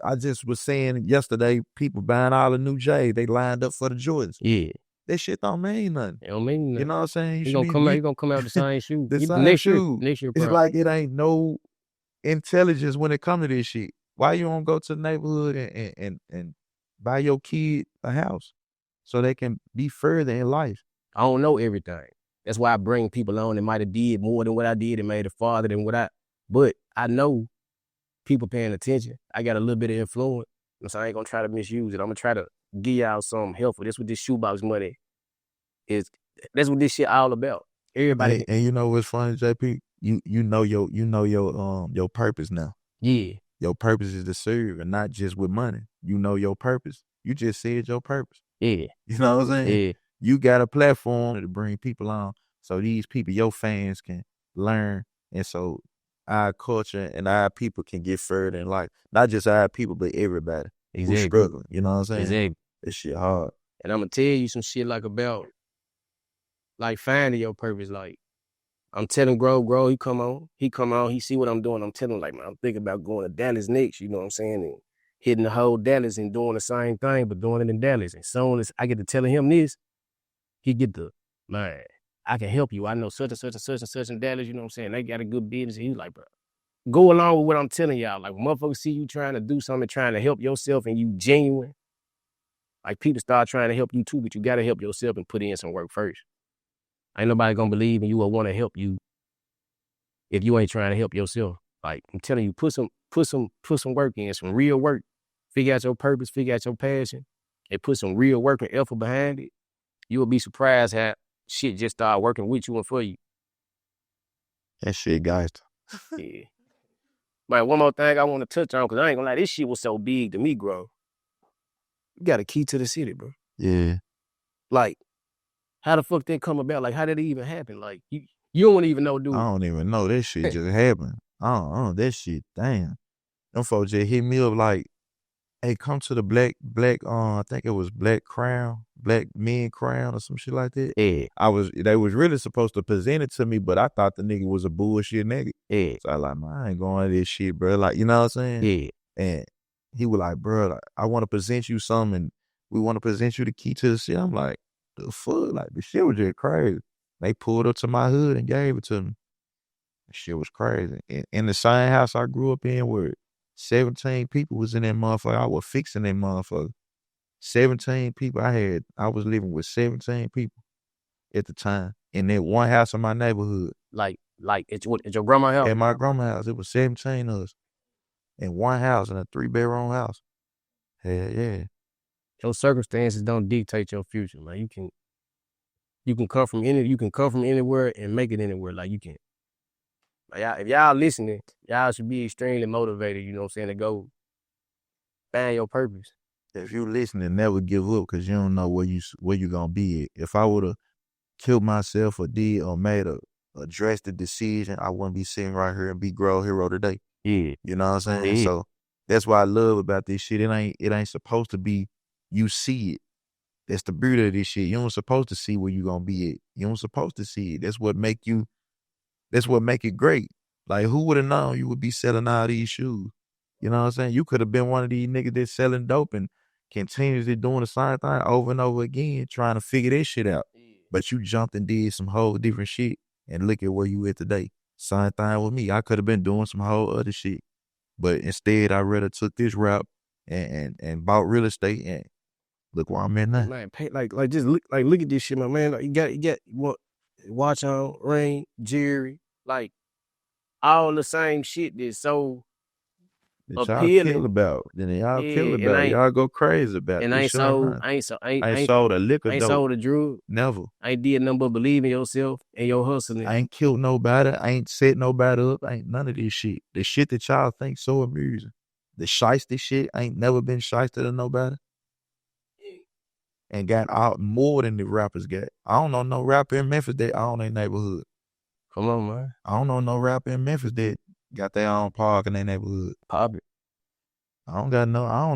S2: I just was saying yesterday, people buying all the new J's, they lined up for the Jordans.
S1: Yeah.
S2: That shit don't mean nothing.
S1: It don't mean
S2: You
S1: nothing.
S2: know what I'm saying? You
S1: He
S2: should
S1: gonna
S2: be
S1: come out, he gonna come out with the same shoe.
S2: the same
S1: Next year.
S2: shoe.
S1: Next year,
S2: It's
S1: probably.
S2: like it ain't no intelligence when it come to this shit. Why you don't go to the neighborhood and buy your kid a house so they can be further in life?
S1: I don't know everything. That's why I bring people on that might have did more than what I did and made it farther than what but I know people paying attention. I got a little bit of influence. So I ain't gonna try to misuse it. I'm gonna try to give y'all something helpful. That's what this shoebox money is. That's what this shit all about. Everybody.
S2: And you know what's funny, JP? You know your purpose now.
S1: Yeah.
S2: Your purpose is to serve and not just with money. You know your purpose. You just said your purpose.
S1: Yeah.
S2: You know what I'm saying?
S1: Yeah.
S2: You got a platform to bring people on so these people, your fans, can learn. And so our culture and our people can get further in life. Not just our people, but everybody who's struggling. You know what I'm saying?
S1: Exactly.
S2: This shit hard.
S1: And I'm gonna tell you some shit like about like finding your purpose. Like I'm telling Grow, he come on, he see what I'm doing. I'm telling him like, man, I'm thinking about going to Dallas next, you know what I'm saying? And hitting the whole Dallas and doing the same thing, but doing it in Dallas. And soon as I get to telling him this, he get the, man, I can help you. I know such and such and such and such in Dallas, you know what I'm saying? They got a good business. He's like, bro, go along with what I'm telling y'all. Like, when motherfuckers see you trying to do something, trying to help yourself and you genuine, like people start trying to help you too, but you got to help yourself and put in some work first. Ain't nobody gonna believe in you or want to help you if you ain't trying to help yourself. Like, I'm telling you, put some work in, some real work. Figure out your purpose, figure out your passion, and put some real work and effort behind it. You will be surprised how shit just start working with you and for you.
S2: That shit, guys.
S1: Yeah. Man, one more thing I want to touch on, because I ain't gonna lie, this shit was so big to me, bro. You got a key to the city, bro.
S2: Yeah.
S1: Like, how the fuck that come about? Like, how did it even happen? Like, you don't even know, dude.
S2: I don't even know. That shit just happened. I don't know. That shit, damn. Them folks just hit me up like, hey, come to the black, I think it was Black Men Crown or some shit like that.
S1: Yeah.
S2: They was really supposed to present it to me, but I thought the nigga was a bullshit nigga.
S1: Yeah.
S2: So I like, man, I ain't going to this shit, bro. Like, you know what I'm saying?
S1: Yeah.
S2: And he was like, bro, like, I want to present you something, and we want to present you the key to the shit. I'm like, the fuck? Like, the shit was just crazy. They pulled up to my hood and gave it to me. The shit was crazy. In the same house I grew up in, where 17 people was in that motherfucker. I was fixing that motherfucker. 17 people. I was living with 17 people at the time in that one house in my neighborhood.
S1: Like it's your grandma's house?
S2: At my grandma's house, it was 17 of us in one house, in a 3-bedroom house. Hell yeah.
S1: Your circumstances don't dictate your future, man. You can come from anywhere and make it anywhere. Like, you can. Like, if y'all listening, y'all should be extremely motivated, you know what I'm saying, to go find your purpose.
S2: If you listening, never give up, because you don't know where you gonna be at. If I would have killed myself or made a drastic decision, I wouldn't be sitting right here and be Grow Hero today.
S1: Yeah.
S2: You know what I'm saying?
S1: Yeah.
S2: So that's what I love about this shit. It ain't supposed to be you see it. That's the beauty of this shit. You don't supposed to see where you gonna be at. You don't supposed to see it. That's what make it great. Like, who would have known you would be selling all these shoes? You know what I'm saying? You could have been one of these niggas that's selling dope and continuously doing the same thing over and over again, trying to figure this shit out. But you jumped and did some whole different shit, and look at where you at today. Same thing with me. I could have been doing some whole other shit, but instead I rather took this route and bought real estate, and look where I'm at now.
S1: Man, just look at this shit, my man. Like, you got what, watch on, ring, jewelry, like all the same shit that's so
S2: that y'all
S1: appealing.
S2: kill about. Then y'all kill
S1: Yeah,
S2: about. Y'all go crazy about.
S1: And I ain't sold
S2: a liquor
S1: I ain't
S2: dope.
S1: sold a drug.
S2: Never.
S1: I ain't did nothing but believe in yourself and your hustling.
S2: I ain't killed nobody. I ain't set nobody up. I ain't none of this shit. The shit that y'all think so amusing. The shiesty shit, I ain't never been shiesty to nobody. And got out more than the rappers got. I don't know no rapper in Memphis that own their neighborhood.
S1: Come on, man.
S2: I don't know no rapper in Memphis that got their own park in their neighborhood.
S1: Pop it.
S2: I don't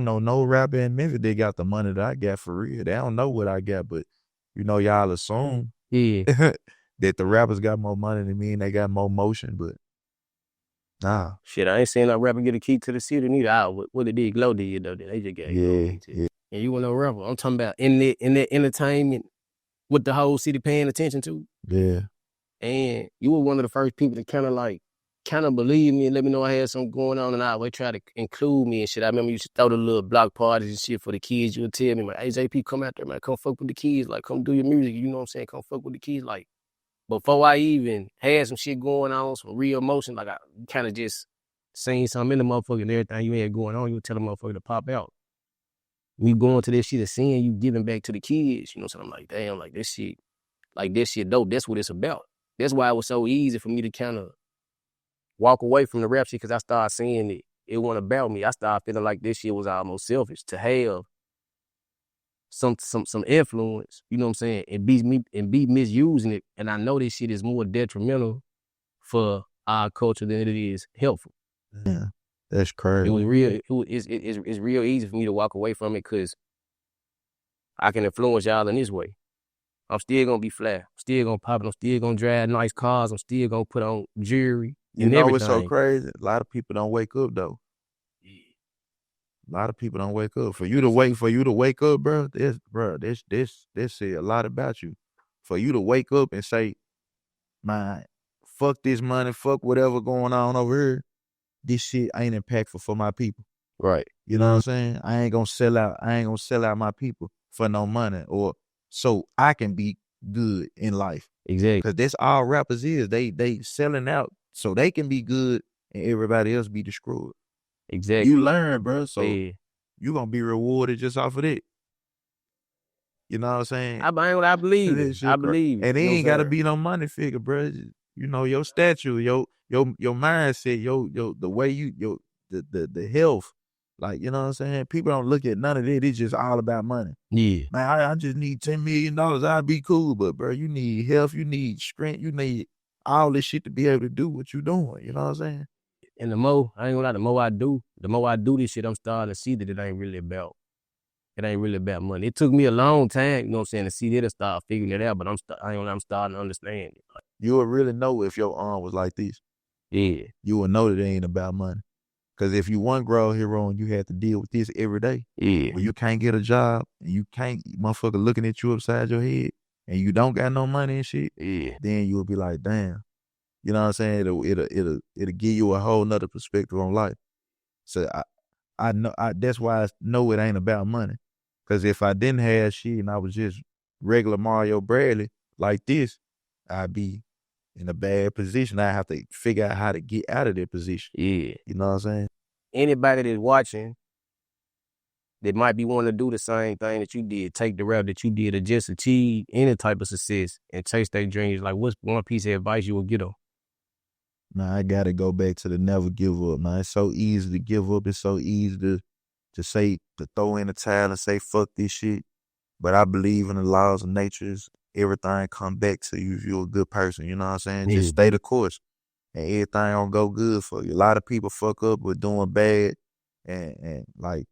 S2: know no rapper in Memphis that got the money that I got for real. They don't know what I got, but you know, y'all assume.
S1: Yeah.
S2: that the rappers got more money than me and they got more motion, but nah.
S1: Shit, I ain't seen no rapper get a key to the city neither. What it did, Glow did though. They just got Glow a key to it. And you want no rapper. I'm talking about in that entertainment with the whole city paying attention to.
S2: Yeah.
S1: And you were one of the first people to kind of believe me and let me know I had something going on, and I would try to include me and shit. I remember you used to throw the little block parties and shit for the kids. You would tell me, like, hey, JP, come out there, man, come fuck with the kids, like, come do your music, you know what I'm saying? Come fuck with the kids. Like, before I even had some shit going on, some real emotion, like, I kind of just seen something in the motherfucker and everything you had going on, you would tell the motherfucker to pop out. Me going to this shit and seeing you giving back to the kids, you know what I'm saying? I'm like, damn, like, this shit dope. That's what it's about. That's why it was so easy for me to kind of walk away from the rap shit, because I started seeing it wasn't about me. I started feeling like this shit was almost selfish to have some influence, you know what I'm saying, and be misusing it. And I know this shit is more detrimental for our culture than it is helpful.
S2: Yeah, that's crazy.
S1: It was real. It's real easy for me to walk away from it because I can influence y'all in this way. I'm still gonna be fly. I'm still gonna pop it. I'm still gonna drive nice cars. I'm still gonna put on jewelry.
S2: You know what's so crazy? A lot of people don't wake up though.
S1: Yeah.
S2: A lot of people don't wake up. For you to wake up, bro, this say a lot about you. For you to wake up and say, man, fuck this money, fuck whatever going on over here. This shit ain't impactful for my people.
S1: Right.
S2: You know what I'm saying? I ain't gonna sell out my people for no money, or so I can be good in life.
S1: Exactly.
S2: Because that's all rappers is. They selling out so they can be good and everybody else be destroyed.
S1: Exactly.
S2: You learn, bro. So
S1: yeah.
S2: You gonna be rewarded just off of that. You know what I'm saying?
S1: I believe it. I believe it.
S2: And it ain't gotta be no money figure, bro. You know, your stature, your mindset, the way you the health. Like, you know what I'm saying? People don't look at none of it. It's just all about money.
S1: Yeah.
S2: Man, I just need $10 million. I'd be cool. But, bro, you need health. You need strength. You need all this shit to be able to do what you're doing. You know what I'm saying?
S1: And the more I do this shit, I'm starting to see that it ain't really about money. It took me a long time, you know what I'm saying, to see that and start figuring it out, but I'm starting to understand it. Like,
S2: you would really know if your arm was like this.
S1: Yeah.
S2: You would know that it ain't about money. Because if you one grown hero and you had to deal with this every day,
S1: yeah,
S2: when you can't get a job and you can't, motherfucker looking at you upside your head and you don't got no money and shit,
S1: yeah,
S2: then you'll be like, damn. You know what I'm saying? It'll give you a whole nother perspective on life. So I know that's why I know it ain't about money. Because if I didn't have shit and I was just regular Mario Bradley like this, I'd be in a bad position. I have to figure out how to get out of that position.
S1: yeah.
S2: You know what I'm saying?
S1: Anybody that's watching that might be wanting to do the same thing that you did, take the route that you did, or just achieve any type of success and chase their dreams, like, what's one piece of advice you would give them?
S2: Nah, I gotta go back to the never give up, man. It's so easy to give up. It's so easy to say, to throw in the towel and say, fuck this shit. But I believe in the laws of nature. Everything come back to you if you're a good person. You know what I'm saying? Just stay the course and everything gonna go good for you. A lot of people fuck up with doing bad and like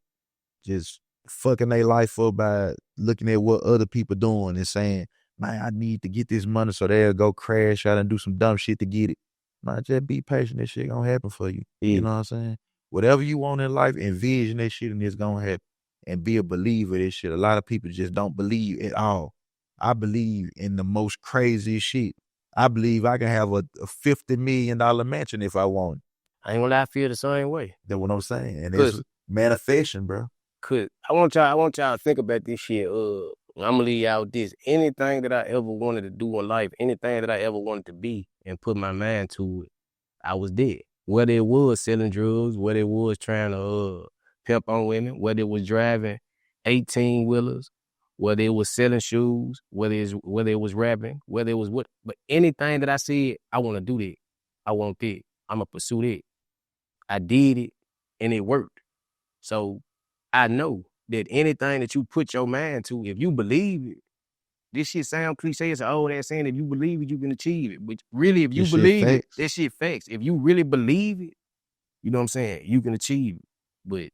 S2: just fucking their life up by looking at what other people doing and saying, man, I need to get this money, so they'll go crash out and do some dumb shit to get it. Man, just be patient. This shit gonna happen for you. You know what I'm saying? Whatever you want in life, envision that shit and it's gonna happen. And be a believer in this shit. A lot of people just don't believe at all. I believe in the most crazy shit. I believe I can have a $50 million mansion if I want it.
S1: I ain't gonna lie, I feel the same way.
S2: That's what I'm saying. And it's manifestation, bro.
S1: Cause I want y'all to think about this shit. I'm gonna leave y'all with this. Anything that I ever wanted to do in life, anything that I ever wanted to be and put my mind to it, I was dead. Whether it was selling drugs, whether it was trying to pimp on women, whether it was driving 18-wheelers, whether it was selling shoes, whether it was rapping, whether it was what, but anything that I said, I want to do that. I want that. I'm gonna pursue that. I did it and it worked. So I know that anything that you put your mind to, if you believe it, this shit sound cliche. It's an old ass saying, if you believe it, you can achieve it. But really, if you believe it, that shit facts. If you really believe it, you know what I'm saying, you can achieve it. But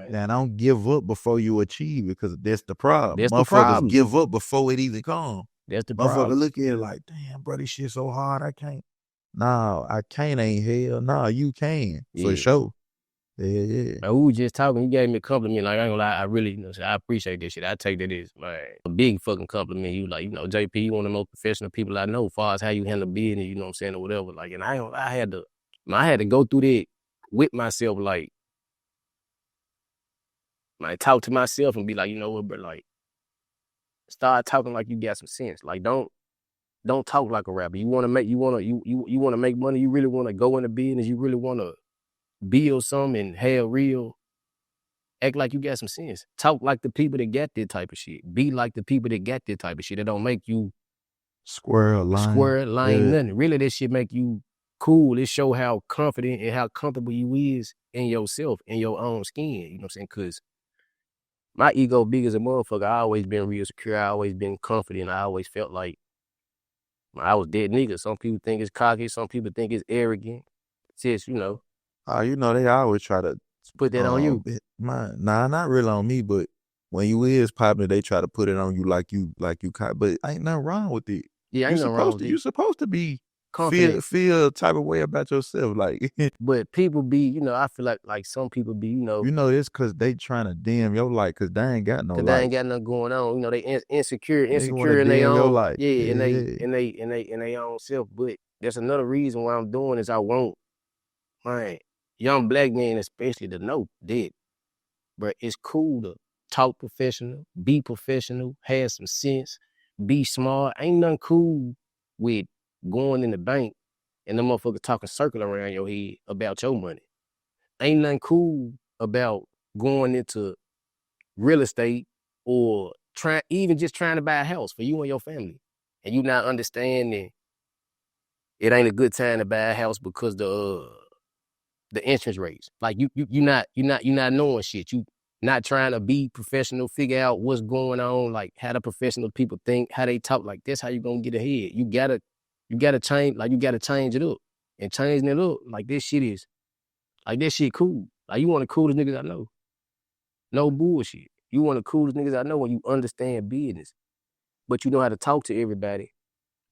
S2: now, don't give up before you achieve it, because that's the problem.
S1: That's the problem.
S2: Give up before it even comes.
S1: That's the
S2: Motherfucker
S1: problem.
S2: look at it like, damn, bro, this shit so hard, I can't. Nah, I can't ain't hell. Nah, you can. For
S1: Yeah.
S2: sure. Yeah.
S1: Like, we were just talking. You gave me a compliment. Like, I ain't gonna lie. I really, I appreciate this shit. I take that as, man, a big fucking compliment. You like, JP, you one of the most professional people I know as far as how you handle business, you know what I'm saying, or whatever. Like, and I had to go through that with myself, like talk to myself and be like, you know what, bro, like, start talking like you got some sense. Like, don't talk like a rapper. You wanna make money, you really wanna go into business, you really wanna build something and have real. Act like you got some sense. Talk like the people that got that type of shit. Be like the people that got that type of shit. It don't make you
S2: Square line.
S1: square, lame,
S2: Yeah.
S1: nothing. Really, this shit make you cool. It show how confident and how comfortable you is in yourself, in your own skin. You know what I'm saying? Because my ego big as a motherfucker. I always been real secure. I always been confident. I always felt like I was dead nigga. Some people think it's cocky. Some people think it's arrogant. Just,
S2: They always try to
S1: put that on you.
S2: not really on me, but when you is popping, they try to put it on you like you but ain't nothing wrong with it.
S1: Yeah, ain't nothing wrong with
S2: You
S1: it.
S2: supposed to be
S1: Confident.
S2: feel type of way about yourself. Like
S1: But people be, I feel like some people be,
S2: it's cause they trying to dim your light cause they ain't got no
S1: cause they
S2: light.
S1: ain't got nothing going on. They insecure
S2: Nigga wanna
S1: in their
S2: dim your
S1: own,
S2: light.
S1: yeah,
S2: Yeah.
S1: in they own self. But that's another reason why I'm doing is I want, man, young black men especially to know that, but it's cool to talk professional, have some sense, be smart. Ain't nothing cool with going in the bank and the motherfucker talking circle around your head about your money. Ain't nothing cool about going into real estate or just trying to buy a house for you and your family. And you not understanding it ain't a good time to buy a house because the interest rates. Like you not knowing shit. You not trying to be professional, figure out what's going on, like how the professional people think, how they talk. Like that's how you gonna get ahead. You gotta change, like you gotta change it up. And changing it up, like this shit is like this shit cool. Like you one of the coolest niggas I know. No bullshit. You one of the coolest niggas I know when you understand business. But you know how to talk to everybody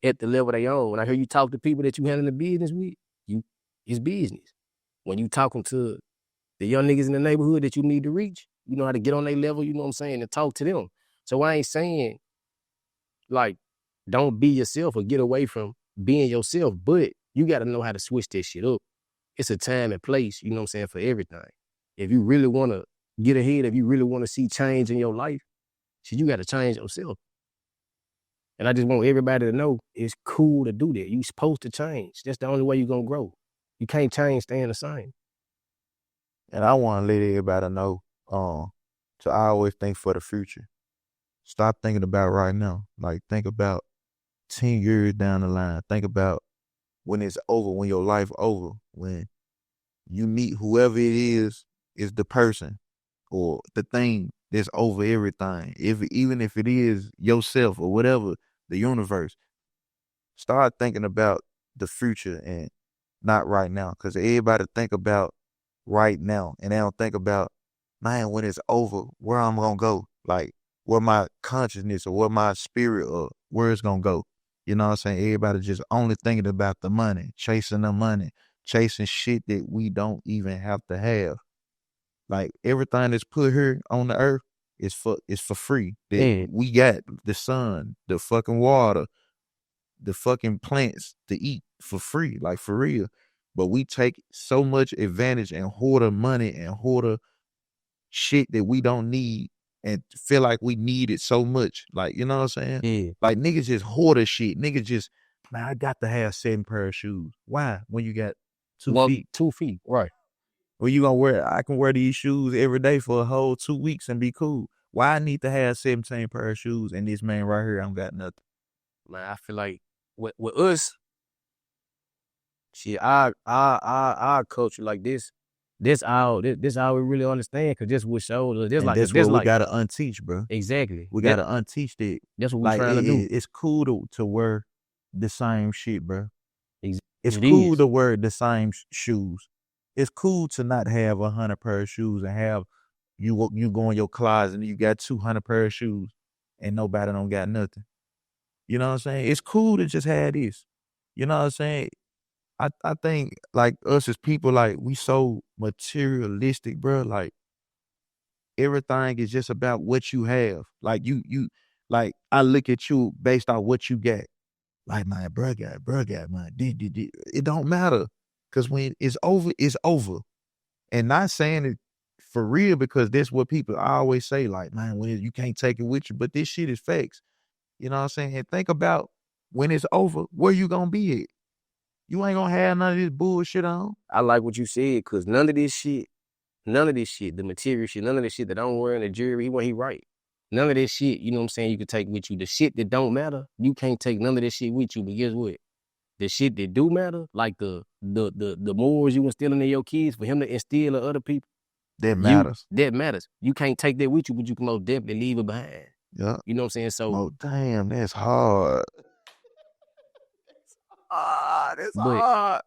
S1: at the level they own. When I hear you talk to people that you handle the business with, it's business. When you talking to the young niggas in the neighborhood that you need to reach, you know how to get on their level, you know what I'm saying, and talk to them. So I ain't saying, like, don't be yourself or get away from being yourself, but you got to know how to switch this shit up. It's a time and place, you know what I'm saying, for everything. If you really want to get ahead, if you really want to see change in your life, shit, you got to change yourself. And I just want everybody to know it's cool to do that. You supposed to change. That's the only way you're going to grow. You can't change staying the same.
S2: And I wanna let everybody know, to always think for the future. Stop thinking about right now. Like think about 10 years down the line. Think about when it's over, when your life over, when you meet whoever it is the person or the thing that's over everything. Even if it is yourself or whatever, the universe. Start thinking about the future and not right now. Cause everybody think about right now and they don't think about, man, when it's over, where I'm gonna go. Like where my consciousness or where my spirit or where it's gonna go. You know what I'm saying? Everybody just only thinking about the money, chasing the money, chasing shit that we don't even have to have. Like everything that's put here on the earth is for free. That
S1: Yeah.
S2: we got the sun, the fucking water, the fucking plants to eat for free, like for real. But we take so much advantage and hoard of money and hoard of shit that we don't need and feel like we need it so much. Like, you know what I'm saying?
S1: Yeah.
S2: Like niggas just hoard shit. Niggas just, man, I got to have 7 pair of shoes. Why? When you got 2 feet.
S1: 2 feet, right.
S2: When you gonna wear, I can wear these shoes every day for a whole 2 weeks and be cool. Why I need to have 17 pair of shoes and this man right here, I don't got nothing.
S1: Man, I feel like with us, shit, our culture like this all we really understand, cause this what showed us.
S2: And that's what we gotta unteach, bro.
S1: Exactly.
S2: We gotta unteach that.
S1: That's what we
S2: Like
S1: trying to do.
S2: it's cool to wear the same shit, bro. It's
S1: It
S2: cool
S1: is.
S2: to wear the same shoes. It's cool to not have 100 pair of shoes and have you go in your closet and you got 200 pair of shoes and nobody don't got nothing. You know what I'm saying? It's cool to just have this. You know what I'm saying? I think like us as people, like we so materialistic, bro. Like everything is just about what you have. Like you like I look at you based on what you got. Like my bro got man. It don't matter. Cause when it's over, it's over. And not saying it for real because that's what people always say, like, man, when you can't take it with you. But this shit is facts. You know what I'm saying? And think about when it's over, where you gonna be at? You ain't gonna have none of this bullshit on.
S1: I like what you said, because none of this shit, the material shit, none of this shit that I'm wearing, the jewelry, he right. None of this shit, you know what I'm saying, you can take with you. The shit that don't matter, you can't take none of this shit with you. But guess what? The shit that do matter, like the morals you instilling in your kids, for him to instill in other people,
S2: That matters.
S1: that matters. You can't take that with you, but you can most definitely leave it behind.
S2: Yeah.
S1: You know what I'm saying? So,
S2: Oh, damn, that's hard. That's
S1: but
S2: hard.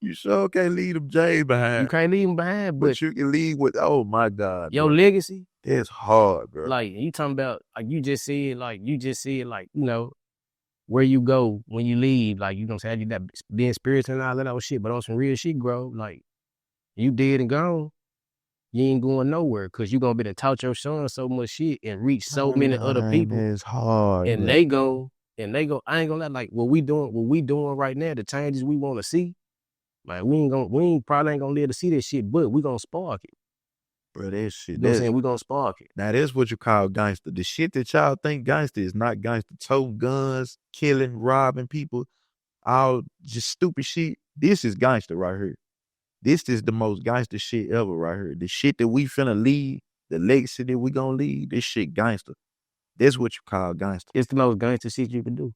S2: You sure can't leave them J's behind.
S1: you can't leave them behind,
S2: but you can leave with, oh my God.
S1: Your
S2: bro.
S1: legacy.
S2: That's hard, bro.
S1: Like, you talking about, like you just said, you know, where you go when you leave, like, you know what I'm saying, you that being spiritual and all that other shit, but on some real shit, bro, like, you dead and gone, you ain't going nowhere, because you gonna be to taught your son so much shit and reach so many other people.
S2: It's hard.
S1: And
S2: bro.
S1: they go, I ain't gonna lie, like, what we doing right now, the changes we want to see, like, we probably ain't gonna live to see this shit, but we gonna spark it.
S2: Bro, that shit.
S1: You know what I'm saying? We gonna spark it.
S2: Now, that's what you call gangster. The shit that y'all think gangster is not gangster. Toting guns, killing, robbing people, all just stupid shit. This is gangster right here. This is the most gangster shit ever right here. The shit that we finna leave, the legacy that we gonna leave, this shit gangster. That's what you call gangster.
S1: It's the most gangster shit you can do.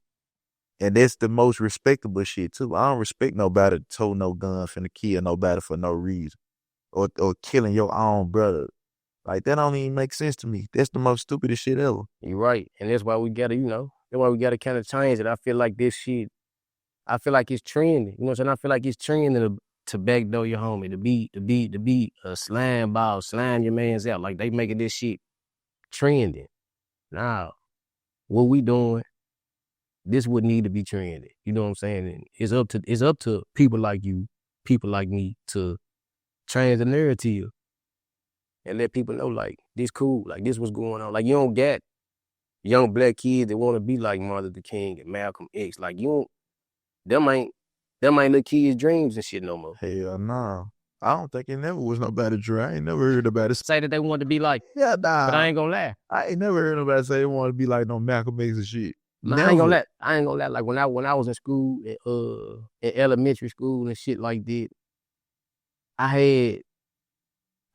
S2: And that's the most respectable shit too. I don't respect nobody to tow no gun finna kill nobody for no reason. Or killing your own brother. Like, that don't even make sense to me. That's the most stupidest shit ever.
S1: You're right. And that's why we gotta, kind of change it. I feel like this shit, it's trending. You know what I'm saying? I feel like it's trending to backdoor your homie, to be a slime ball, slime your mans out. Like, they making this shit trending. Now, what we doing, this would need to be trending. You know what I'm saying? And it's up to people like you, people like me, to change the narrative and let people know, like, this cool, like, this what's going on. Like, you don't get young black kids that want to be like Martin Luther King and Malcolm X. Like, them ain't little kids' dreams and shit no more.
S2: Hell no. I don't think it never was nobody dream. I ain't never heard about it.
S1: Say that they want to be like,
S2: yeah, nah.
S1: but I ain't gonna lie.
S2: I ain't never heard nobody say they want to be like no Malcolm X and shit.
S1: Man, I ain't gonna lie. Like, when I was in school, in elementary school and shit like that, I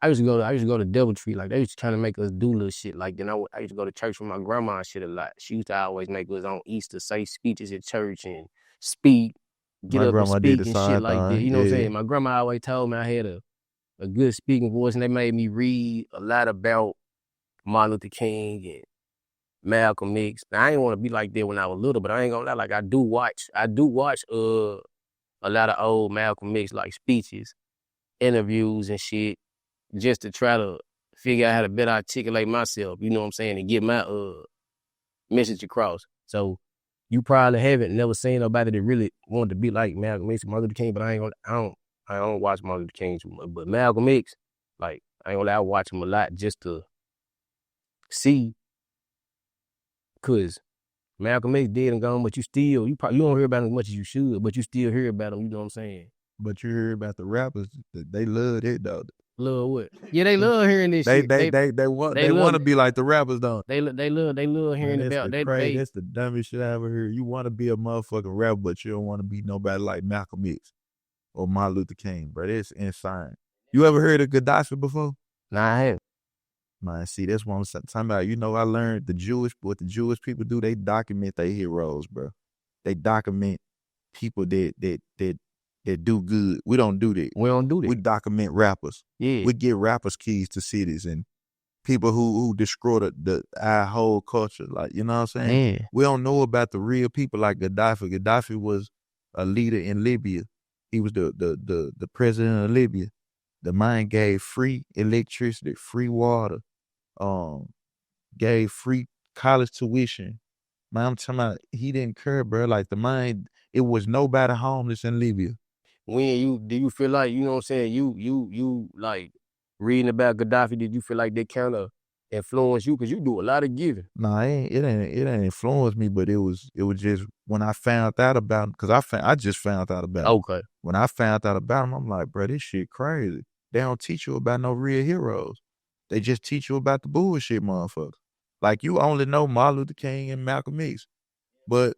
S1: used to go to Doubletree. Like, they used to kind of make us do little shit. Like, then I used to go to church with my grandma and shit a lot. She used to always make us on Easter say speeches at church and speak, get up and speak and shit like that. You know what I'm saying? My grandma always told me I had a good speaking voice, and they made me read a lot about Martin Luther King and Malcolm X. Now, I didn't want to be like that when I was little, but I ain't gonna lie. Like, I do watch a lot of old Malcolm X, like, speeches, interviews and shit, just to try to figure out how to better articulate myself, you know what I'm saying, and get my message across. So, you probably haven't never seen nobody that really wanted to be like Malcolm X and Martin Luther King, but I don't watch Martin Luther King too much. But Malcolm X, like, I ain't gonna lie, I watch him a lot just to see, cause Malcolm X dead and gone, but you don't hear about him as much as you should, but you still hear about him, you know what I'm saying?
S2: But you hear about the rappers, they love it though.
S1: Love what? Yeah, they love hearing this
S2: shit.
S1: They
S2: want to be like the rappers, don't
S1: they? They love hearing about that.
S2: That's the dumbest shit I ever heard. You want to be a motherfucking rapper, but you don't want to be nobody like Malcolm X or Martin Luther King, bro. That's insane. You ever heard of Gaddafi before?
S1: Nah, I haven't.
S2: Man, see, that's what I'm talking about. You know, I learned what the Jewish people do. They document their heroes, bro. They document people that do good. We don't do that.
S1: We don't do that.
S2: We document rappers.
S1: Yeah.
S2: We give rappers keys to cities and people who destroy our whole culture. Like, you know what I'm saying?
S1: Yeah.
S2: We don't know about the real people like Gaddafi. Gaddafi was a leader in Libya. He was the president of Libya. The man gave free electricity, free water, gave free college tuition Man, I'm talking about he didn't care, bro. Like the mind, it was nobody homeless in Libya.
S1: Do you feel like, you know what I'm saying, you like reading about Gaddafi, did you feel like they kind of influenced you? Cause you do a lot of giving.
S2: Nah, it ain't influenced me, but it was just when I found out about him, cause I just found out about him.
S1: Okay.
S2: When I found out about him, I'm like, bro, this shit crazy. They don't teach you about no real heroes. They just teach you about the bullshit motherfuckers. Like you only know Martin Luther King and Malcolm X. But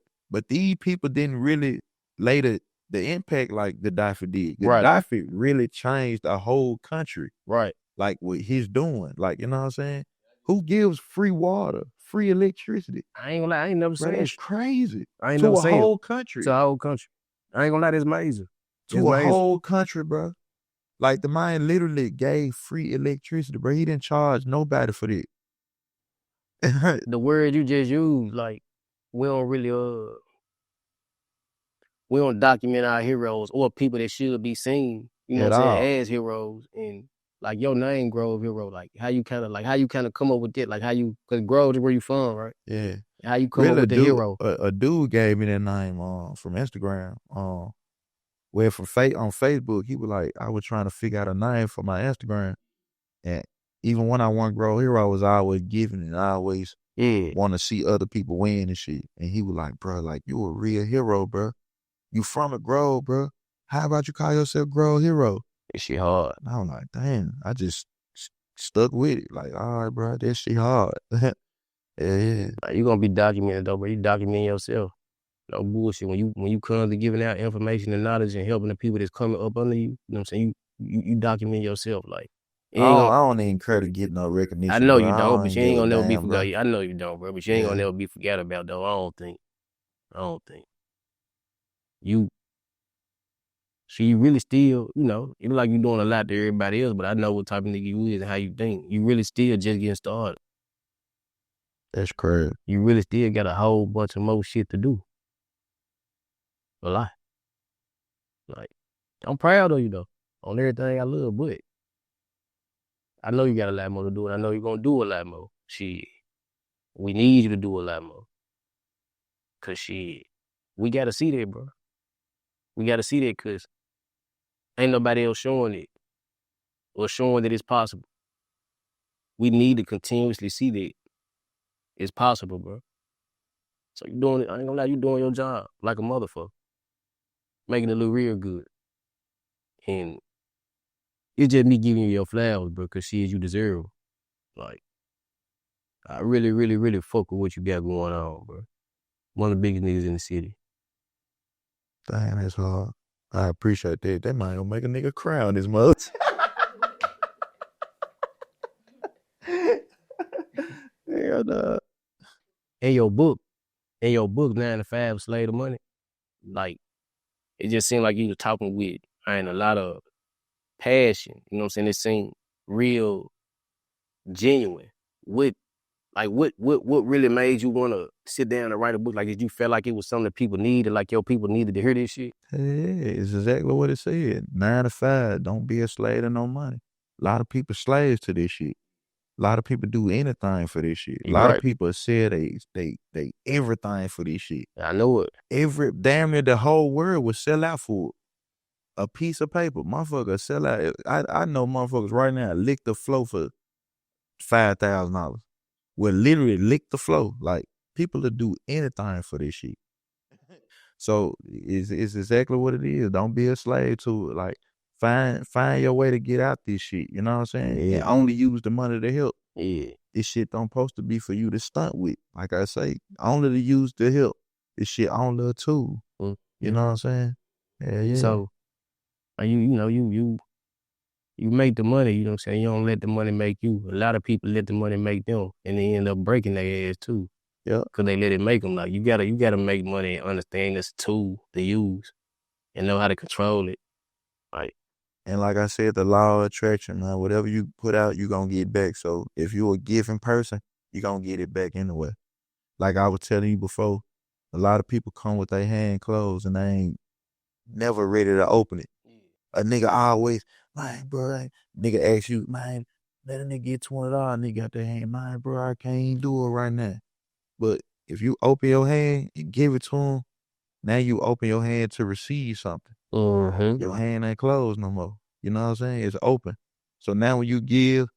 S2: these people didn't really lay the impact like Gaddafi did.
S1: Right.
S2: Gaddafi really changed a whole country.
S1: Right.
S2: Like what he's doing. Like, you know what I'm saying? Who gives free water, free electricity?
S1: I ain't gonna lie, I ain't never
S2: Bro,
S1: seen
S2: that's
S1: it.
S2: crazy.
S1: I ain't never
S2: To a
S1: seen it.
S2: whole
S1: To
S2: country.
S1: our whole country. I ain't gonna lie, that's amazing.
S2: To a whole country, bro. Like the man literally gave free electricity, bro. He didn't charge nobody for that.
S1: The word you just used, like, we don't really we don't document our heroes or people that should be seen, you know what
S2: At
S1: I'm saying,
S2: all.
S1: as heroes. And like your name, Grove Hero, like how you kind of come up with it, like how you, cause Grove is where you from, right?
S2: Yeah.
S1: How you come up
S2: Really,
S1: with the hero?
S2: a dude gave me that name from Instagram. Where on Facebook, he was like, I was trying to figure out a name for my Instagram. And even when I wasn't Grow Hero, I was always giving and I always want to see other people win and shit. And he was like, bro, like, you a real hero, bro. You from a Grove, bro. How about you call yourself Grove Hero?
S1: That shit hard.
S2: And I was like, damn, I just stuck with it. Like, all right, bro, that shit hard. Yeah.
S1: Like, you gonna be documented though, bro. You document yourself. No bullshit. When you come to giving out information and knowledge and helping the people that's coming up under you, you know what I'm saying? You document yourself. Like, you ain't gonna,
S2: I don't even care to get no
S1: I
S2: recognition,
S1: know
S2: bro.
S1: you
S2: I
S1: don't,
S2: don't
S1: but
S2: even
S1: you
S2: give
S1: ain't
S2: a
S1: gonna never be
S2: damn, bro.
S1: forgot. I know you don't, bro, but you ain't gonna never be forgot about though. I don't think. I don't think. You So you really still, you know, it look like you doing a lot to everybody else, but I know what type of nigga you is and how you think. You really still just getting started.
S2: That's crazy.
S1: You really still got a whole bunch of more shit to do. A lot. Like, I'm proud of you though, on everything I love, but I know you got a lot more to do, and I know you're gonna do a lot more. Shit. We need you to do a lot more. Cause shit, we gotta see that, bro. We gotta see that cause ain't nobody else showing it or showing that it's possible. We need to continuously see that it's possible, bro. So you doing it, I ain't gonna lie, you doing your job like a motherfucker. Making it look real good. And it's just me giving you your flowers, bro, cause shit, you deserve 'em. Like, I really, really, really fuck with what you got going on, bro. One of the biggest niggas in the city.
S2: Damn, that's hard. I appreciate that. That might gonna make a nigga cry on this mother.
S1: Hell nah. In your book, 9 to 5, Slave to Money, like, it just seemed like you was talking with, and a lot of passion. You know what I'm saying? It seemed real genuine. What really made you want to sit down and write a book? Like, did you feel like it was something that people needed, like your people needed to hear this shit?
S2: Yeah, it's exactly what it said. 9 to 5. Don't be a slave to no money. A lot of people slaves to this shit. A lot of people do anything for this shit. A
S1: You
S2: lot of
S1: right.
S2: people say they everything for this shit.
S1: I know it.
S2: Damn near the whole world would sell out for a piece of paper. Motherfucker sell out. I know motherfuckers right now lick the flow for $5,000. Will literally lick the flow. Like people will do anything for this shit. So it's exactly what it is. Don't be a slave to it. Like find your way to get out this shit. You know what I'm saying?
S1: Yeah.
S2: And only use the money to help.
S1: Yeah.
S2: This shit don't supposed to be for you to stunt with. Like I say, only to use to help. This shit only a tool.
S1: Mm-hmm.
S2: You know what I'm saying? Yeah.
S1: So, you make the money, you know what I'm saying? You don't let the money make you. A lot of people let the money make them, and they end up breaking their ass too.
S2: Yeah.
S1: Cause they let it make them. Like, you gotta make money and understand it's a tool to use and know how to control it. Like,
S2: And like I said, the law of attraction, man, whatever you put out, you gonna get back. So if you're a giving person, you gonna get it back anyway. Like I was telling you before, a lot of people come with their hand closed and they ain't never ready to open it. A nigga always, man, bro, nigga ask you, man, let a nigga get $20, nigga got their hand, man, bro, I can't even do it right now. But if you open your hand and give it to him, now you open your hand to receive something. Your hand ain't closed no more. You know what I'm saying? It's open. So now when you give,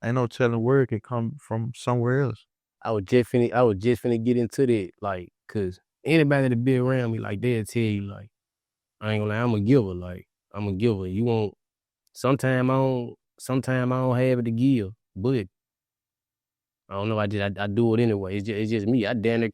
S2: ain't no telling where it can come from somewhere else.
S1: I was just finna get into that, like, cause anybody that be around me, like, they'll tell you, like, I ain't gonna lie, I'm a giver, like, I'm a giver. You won't, sometime I don't have it to give, but I don't know, I do it anyway. It's just me. I damn near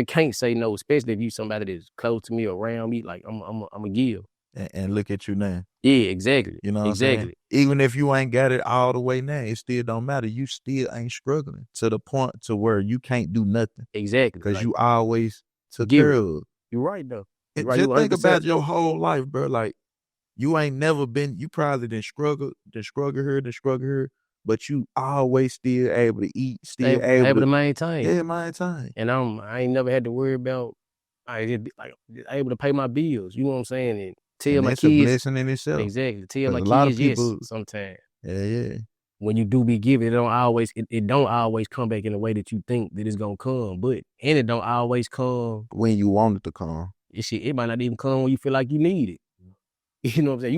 S1: can't say no, especially if you somebody that's close to me or around me, like, I'm a give.
S2: And look at you now.
S1: Yeah, exactly.
S2: You know what I'm saying? Even if you ain't got it all the way now, it still don't matter. You still ain't struggling to the point to where you can't do nothing.
S1: Exactly.
S2: Because
S1: like,
S2: you always took care of.
S1: You're right, though. You're right.
S2: Just
S1: You
S2: think
S1: 100%.
S2: about your whole life, bro. Like, you ain't never been, you probably didn't struggle here, but you always still able to eat, still able
S1: to maintain.
S2: Yeah, maintain.
S1: And I ain't never had to worry about, I just like able to pay my bills. You know what I'm saying? And tell
S2: And
S1: my
S2: that's a
S1: kids.
S2: blessing in itself.
S1: Exactly. Tell my
S2: a lot of
S1: kids
S2: people,
S1: yes sometimes.
S2: Yeah.
S1: When you do be giving, it don't always come back in the way that you think that it's gonna come. And it don't always come
S2: when you want it to come.
S1: It might not even come when you feel like you need it. You know what I'm saying?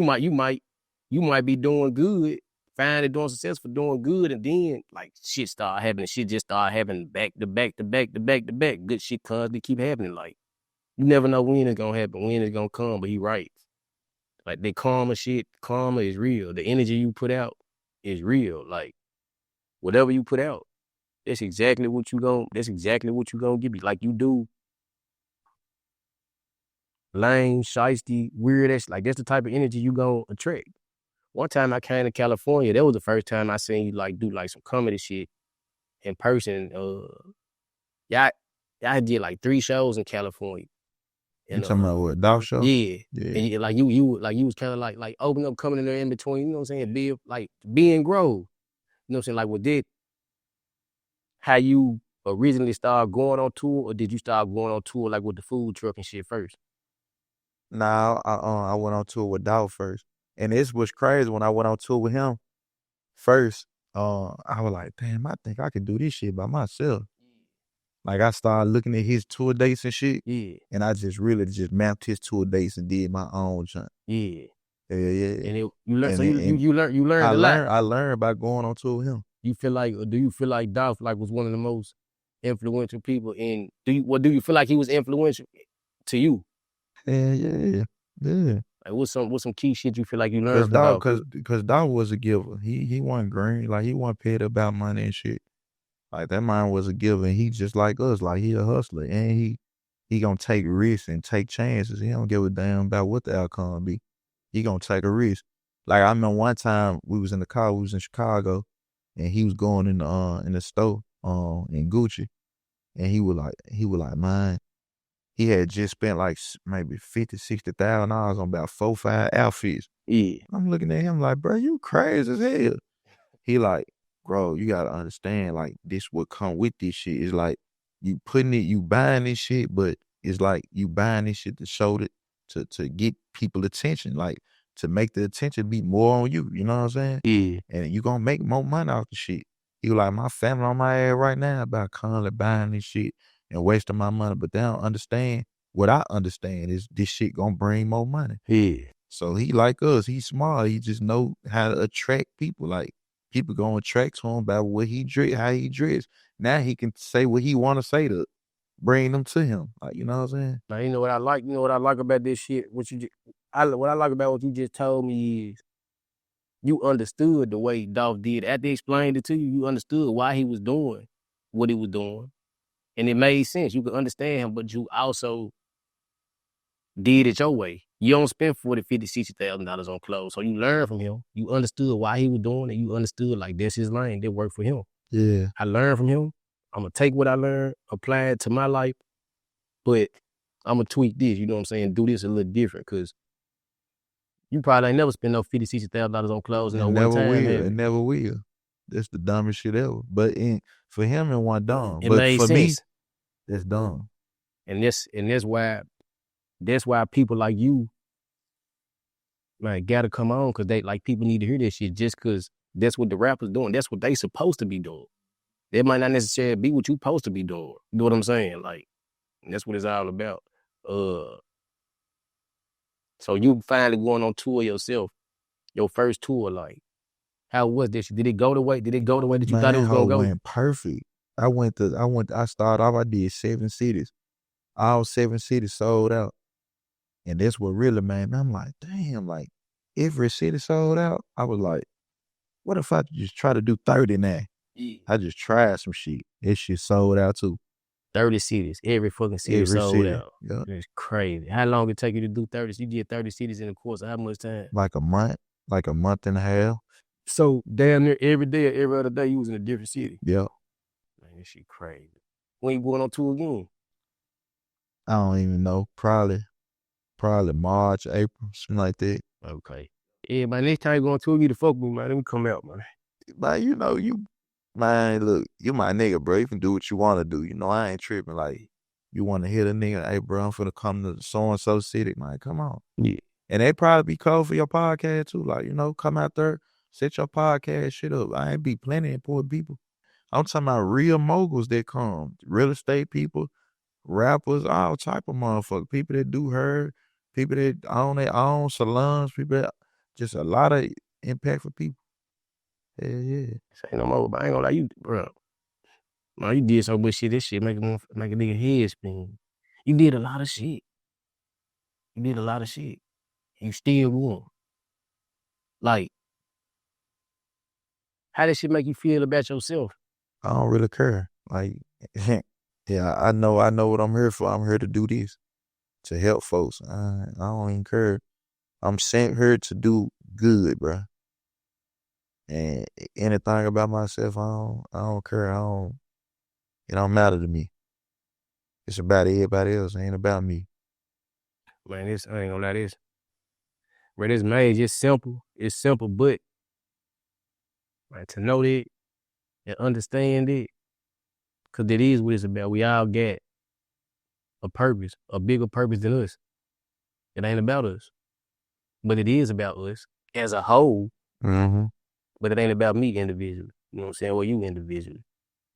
S1: You might be doing good, finally doing successful, doing good, and then like shit start happening. Shit just start happening back to back to back to back to back. Good shit constantly keep happening. Like, you never know when it's gonna happen, when it's gonna come, but he right. Like, the karma is real. The energy you put out is real. Like, whatever you put out, that's exactly what you gonna give me. Like, you do lame, shiesty, weird, that's the type of energy you gonna attract. One time I came to California, that was the first time I seen you like do like some comedy shit in person. Yeah, I did like 3 shows in California.
S2: You talking about what, dog show?
S1: Yeah. And you was kind of like opening up, coming in there in between, you know what I'm saying? Be and grow. You know what I'm saying? Like, what did how you originally started going on tour, or did you start going on tour like with the food truck and shit first?
S2: Nah, I went on tour with Dog first. And this was crazy when I went on tour with him first. I was like, damn, I think I could do this shit by myself. Like, I started looking at his tour dates and shit.
S1: Yeah.
S2: And I just really just mapped his tour dates and did my own junk.
S1: Yeah.
S2: Yeah.
S1: And you learned, so you learned a lot.
S2: I learned by going on tour with him.
S1: Do you feel like Dolph like was one of the most influential people in, do you feel like he was influential to you?
S2: Yeah.
S1: Like, what's some key shit you feel like you learned from Dolph?
S2: Because Dog was a giver. He wasn't green. Like, he wasn't paid about money and shit. Like, that man was a giver. And he just like us. Like, he a hustler. And he gonna take risks and take chances. He don't give a damn about what the outcome be. He gonna take a risk. Like, I remember one time we was in the car, we was in Chicago, and he was going in the store in Gucci, and he was like, man, he had just spent like maybe $50,000-$60,000 on about 4-5 outfits.
S1: Yeah.
S2: I'm looking at him like, bro, you crazy as hell. He like, bro, you gotta understand, like, this would come with this shit. It's like you buying this shit, but it's like you buying this shit to show that to get people attention, like to make the attention be more on you. You know what I'm saying?
S1: Yeah.
S2: And you gonna make more money off the shit. He was like, my family on my ass right now about constantly buying this shit and wasting my money, but they don't understand. What I understand is this shit gonna bring more money.
S1: Yeah.
S2: So he like us. He's smart. He just know how to attract people. Like, people gonna attract to him about what he dress, how he dress. Now he can say what he want to say to bring them to him. Like, you know what I'm saying?
S1: Now, you know what I like about this shit? What I like about what you just told me is you understood the way Dolph did. After he explained it to you, you understood why he was doing what he was doing. And it made sense. You could understand him, but you also did it your way. You don't spend $40,000, $50,000, $60,000 on clothes. So you learn from him. You understood why he was doing it. You understood, like, that's his lane. That worked for him.
S2: Yeah.
S1: I learned from him. I'm going to take what I learned, apply it to my life, but I'm going to tweak this, you know what I'm saying? Do this a little different, because you probably ain't never spent no $50,000, $60,000 on clothes no one time.
S2: It never will. That's the dumbest shit ever. But for him, it wasn't dumb.
S1: It
S2: but
S1: made
S2: for
S1: sense.
S2: me, that's dumb.
S1: And that's why people like you, man, gotta come on, because people need to hear this shit, just because that's what the rappers doing. That's what they supposed to be doing. That might not necessarily be what you supposed to be doing. You know what I'm saying? Like, that's what it's all about. So you finally going on tour yourself, your first tour, like, how was this? Did it go the way? Did it go the way that you
S2: Man,
S1: thought it
S2: that
S1: was
S2: whole
S1: gonna go?
S2: went perfect. I started off, I did 7 cities. All 7 cities sold out. And that's what really made me. I'm like, damn, like every city sold out. I was like, what if I just try to do 30 now?
S1: Yeah.
S2: I just tried some shit. This shit sold out too.
S1: 30 cities. Every fucking city
S2: Every
S1: sold
S2: city.
S1: out.
S2: Yeah.
S1: It's crazy. How long it take you to do 30? You did 30 cities in the course of how much time?
S2: Like a month and a half.
S1: So damn near every day or every other day you was in a different city.
S2: Yeah.
S1: Man, this shit crazy. When you going on tour again?
S2: I don't even know. Probably March, April, something like that.
S1: Okay. Yeah, man, next time you going on tour, you to fuck with me, man. Let me come out, man.
S2: Like, man, look, you my nigga, bro. You can do what you want to do. I ain't tripping. Like, you want to hit a nigga, hey, bro, I'm finna come to so-and-so city. Man, come on.
S1: Yeah.
S2: And they probably be cold for your podcast too. Like, come out there, set your podcast shit up. I ain't be plenty of important people. I'm talking about real moguls that come, real estate people, rappers, all type of motherfuckers. People that do hair, people that own their own salons, people that just a lot of impactful people. Hell yeah.
S1: Say no more, but I ain't gonna lie, you, bro. Man, you did so much shit. This shit make a nigga head spin. You did a lot of shit. You did a lot of shit. You still going. Like, how that shit make you feel about yourself?
S2: I don't really care. Like, yeah, I know what I'm here for. I'm here to do this, to help folks. I don't even care. I'm sent here to do good, bro. And anything about myself, I don't care. It don't matter to me. It's about everybody else. It ain't about me.
S1: Man, I ain't gonna lie, this made just simple. It's simple, but man, to know that and understand it, because it is what it's about. We all got a purpose, a bigger purpose than us. It ain't about us, but it is about us as a whole,
S2: Mm-hmm.
S1: but it ain't about me individually. You know what I'm saying? Well, you individually,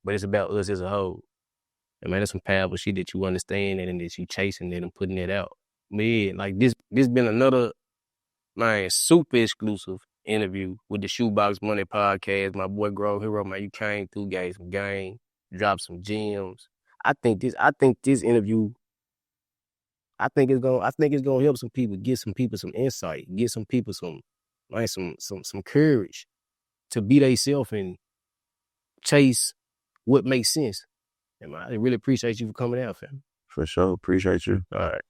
S1: but it's about us as a whole. And man, that's some powerful shit that you understand and that you chasing it and putting it out. Man, like this been another, man, super exclusive interview with the Shoebox Money Podcast. My boy Grow Hero, man, you came through, gave some game, dropped some gems. I think this interview, I think it's gonna help some people, get some people some insight, get some people some, like some courage to be themselves and chase what makes sense. And man, I really appreciate you for coming out, fam.
S2: For sure. Appreciate you.
S1: All right.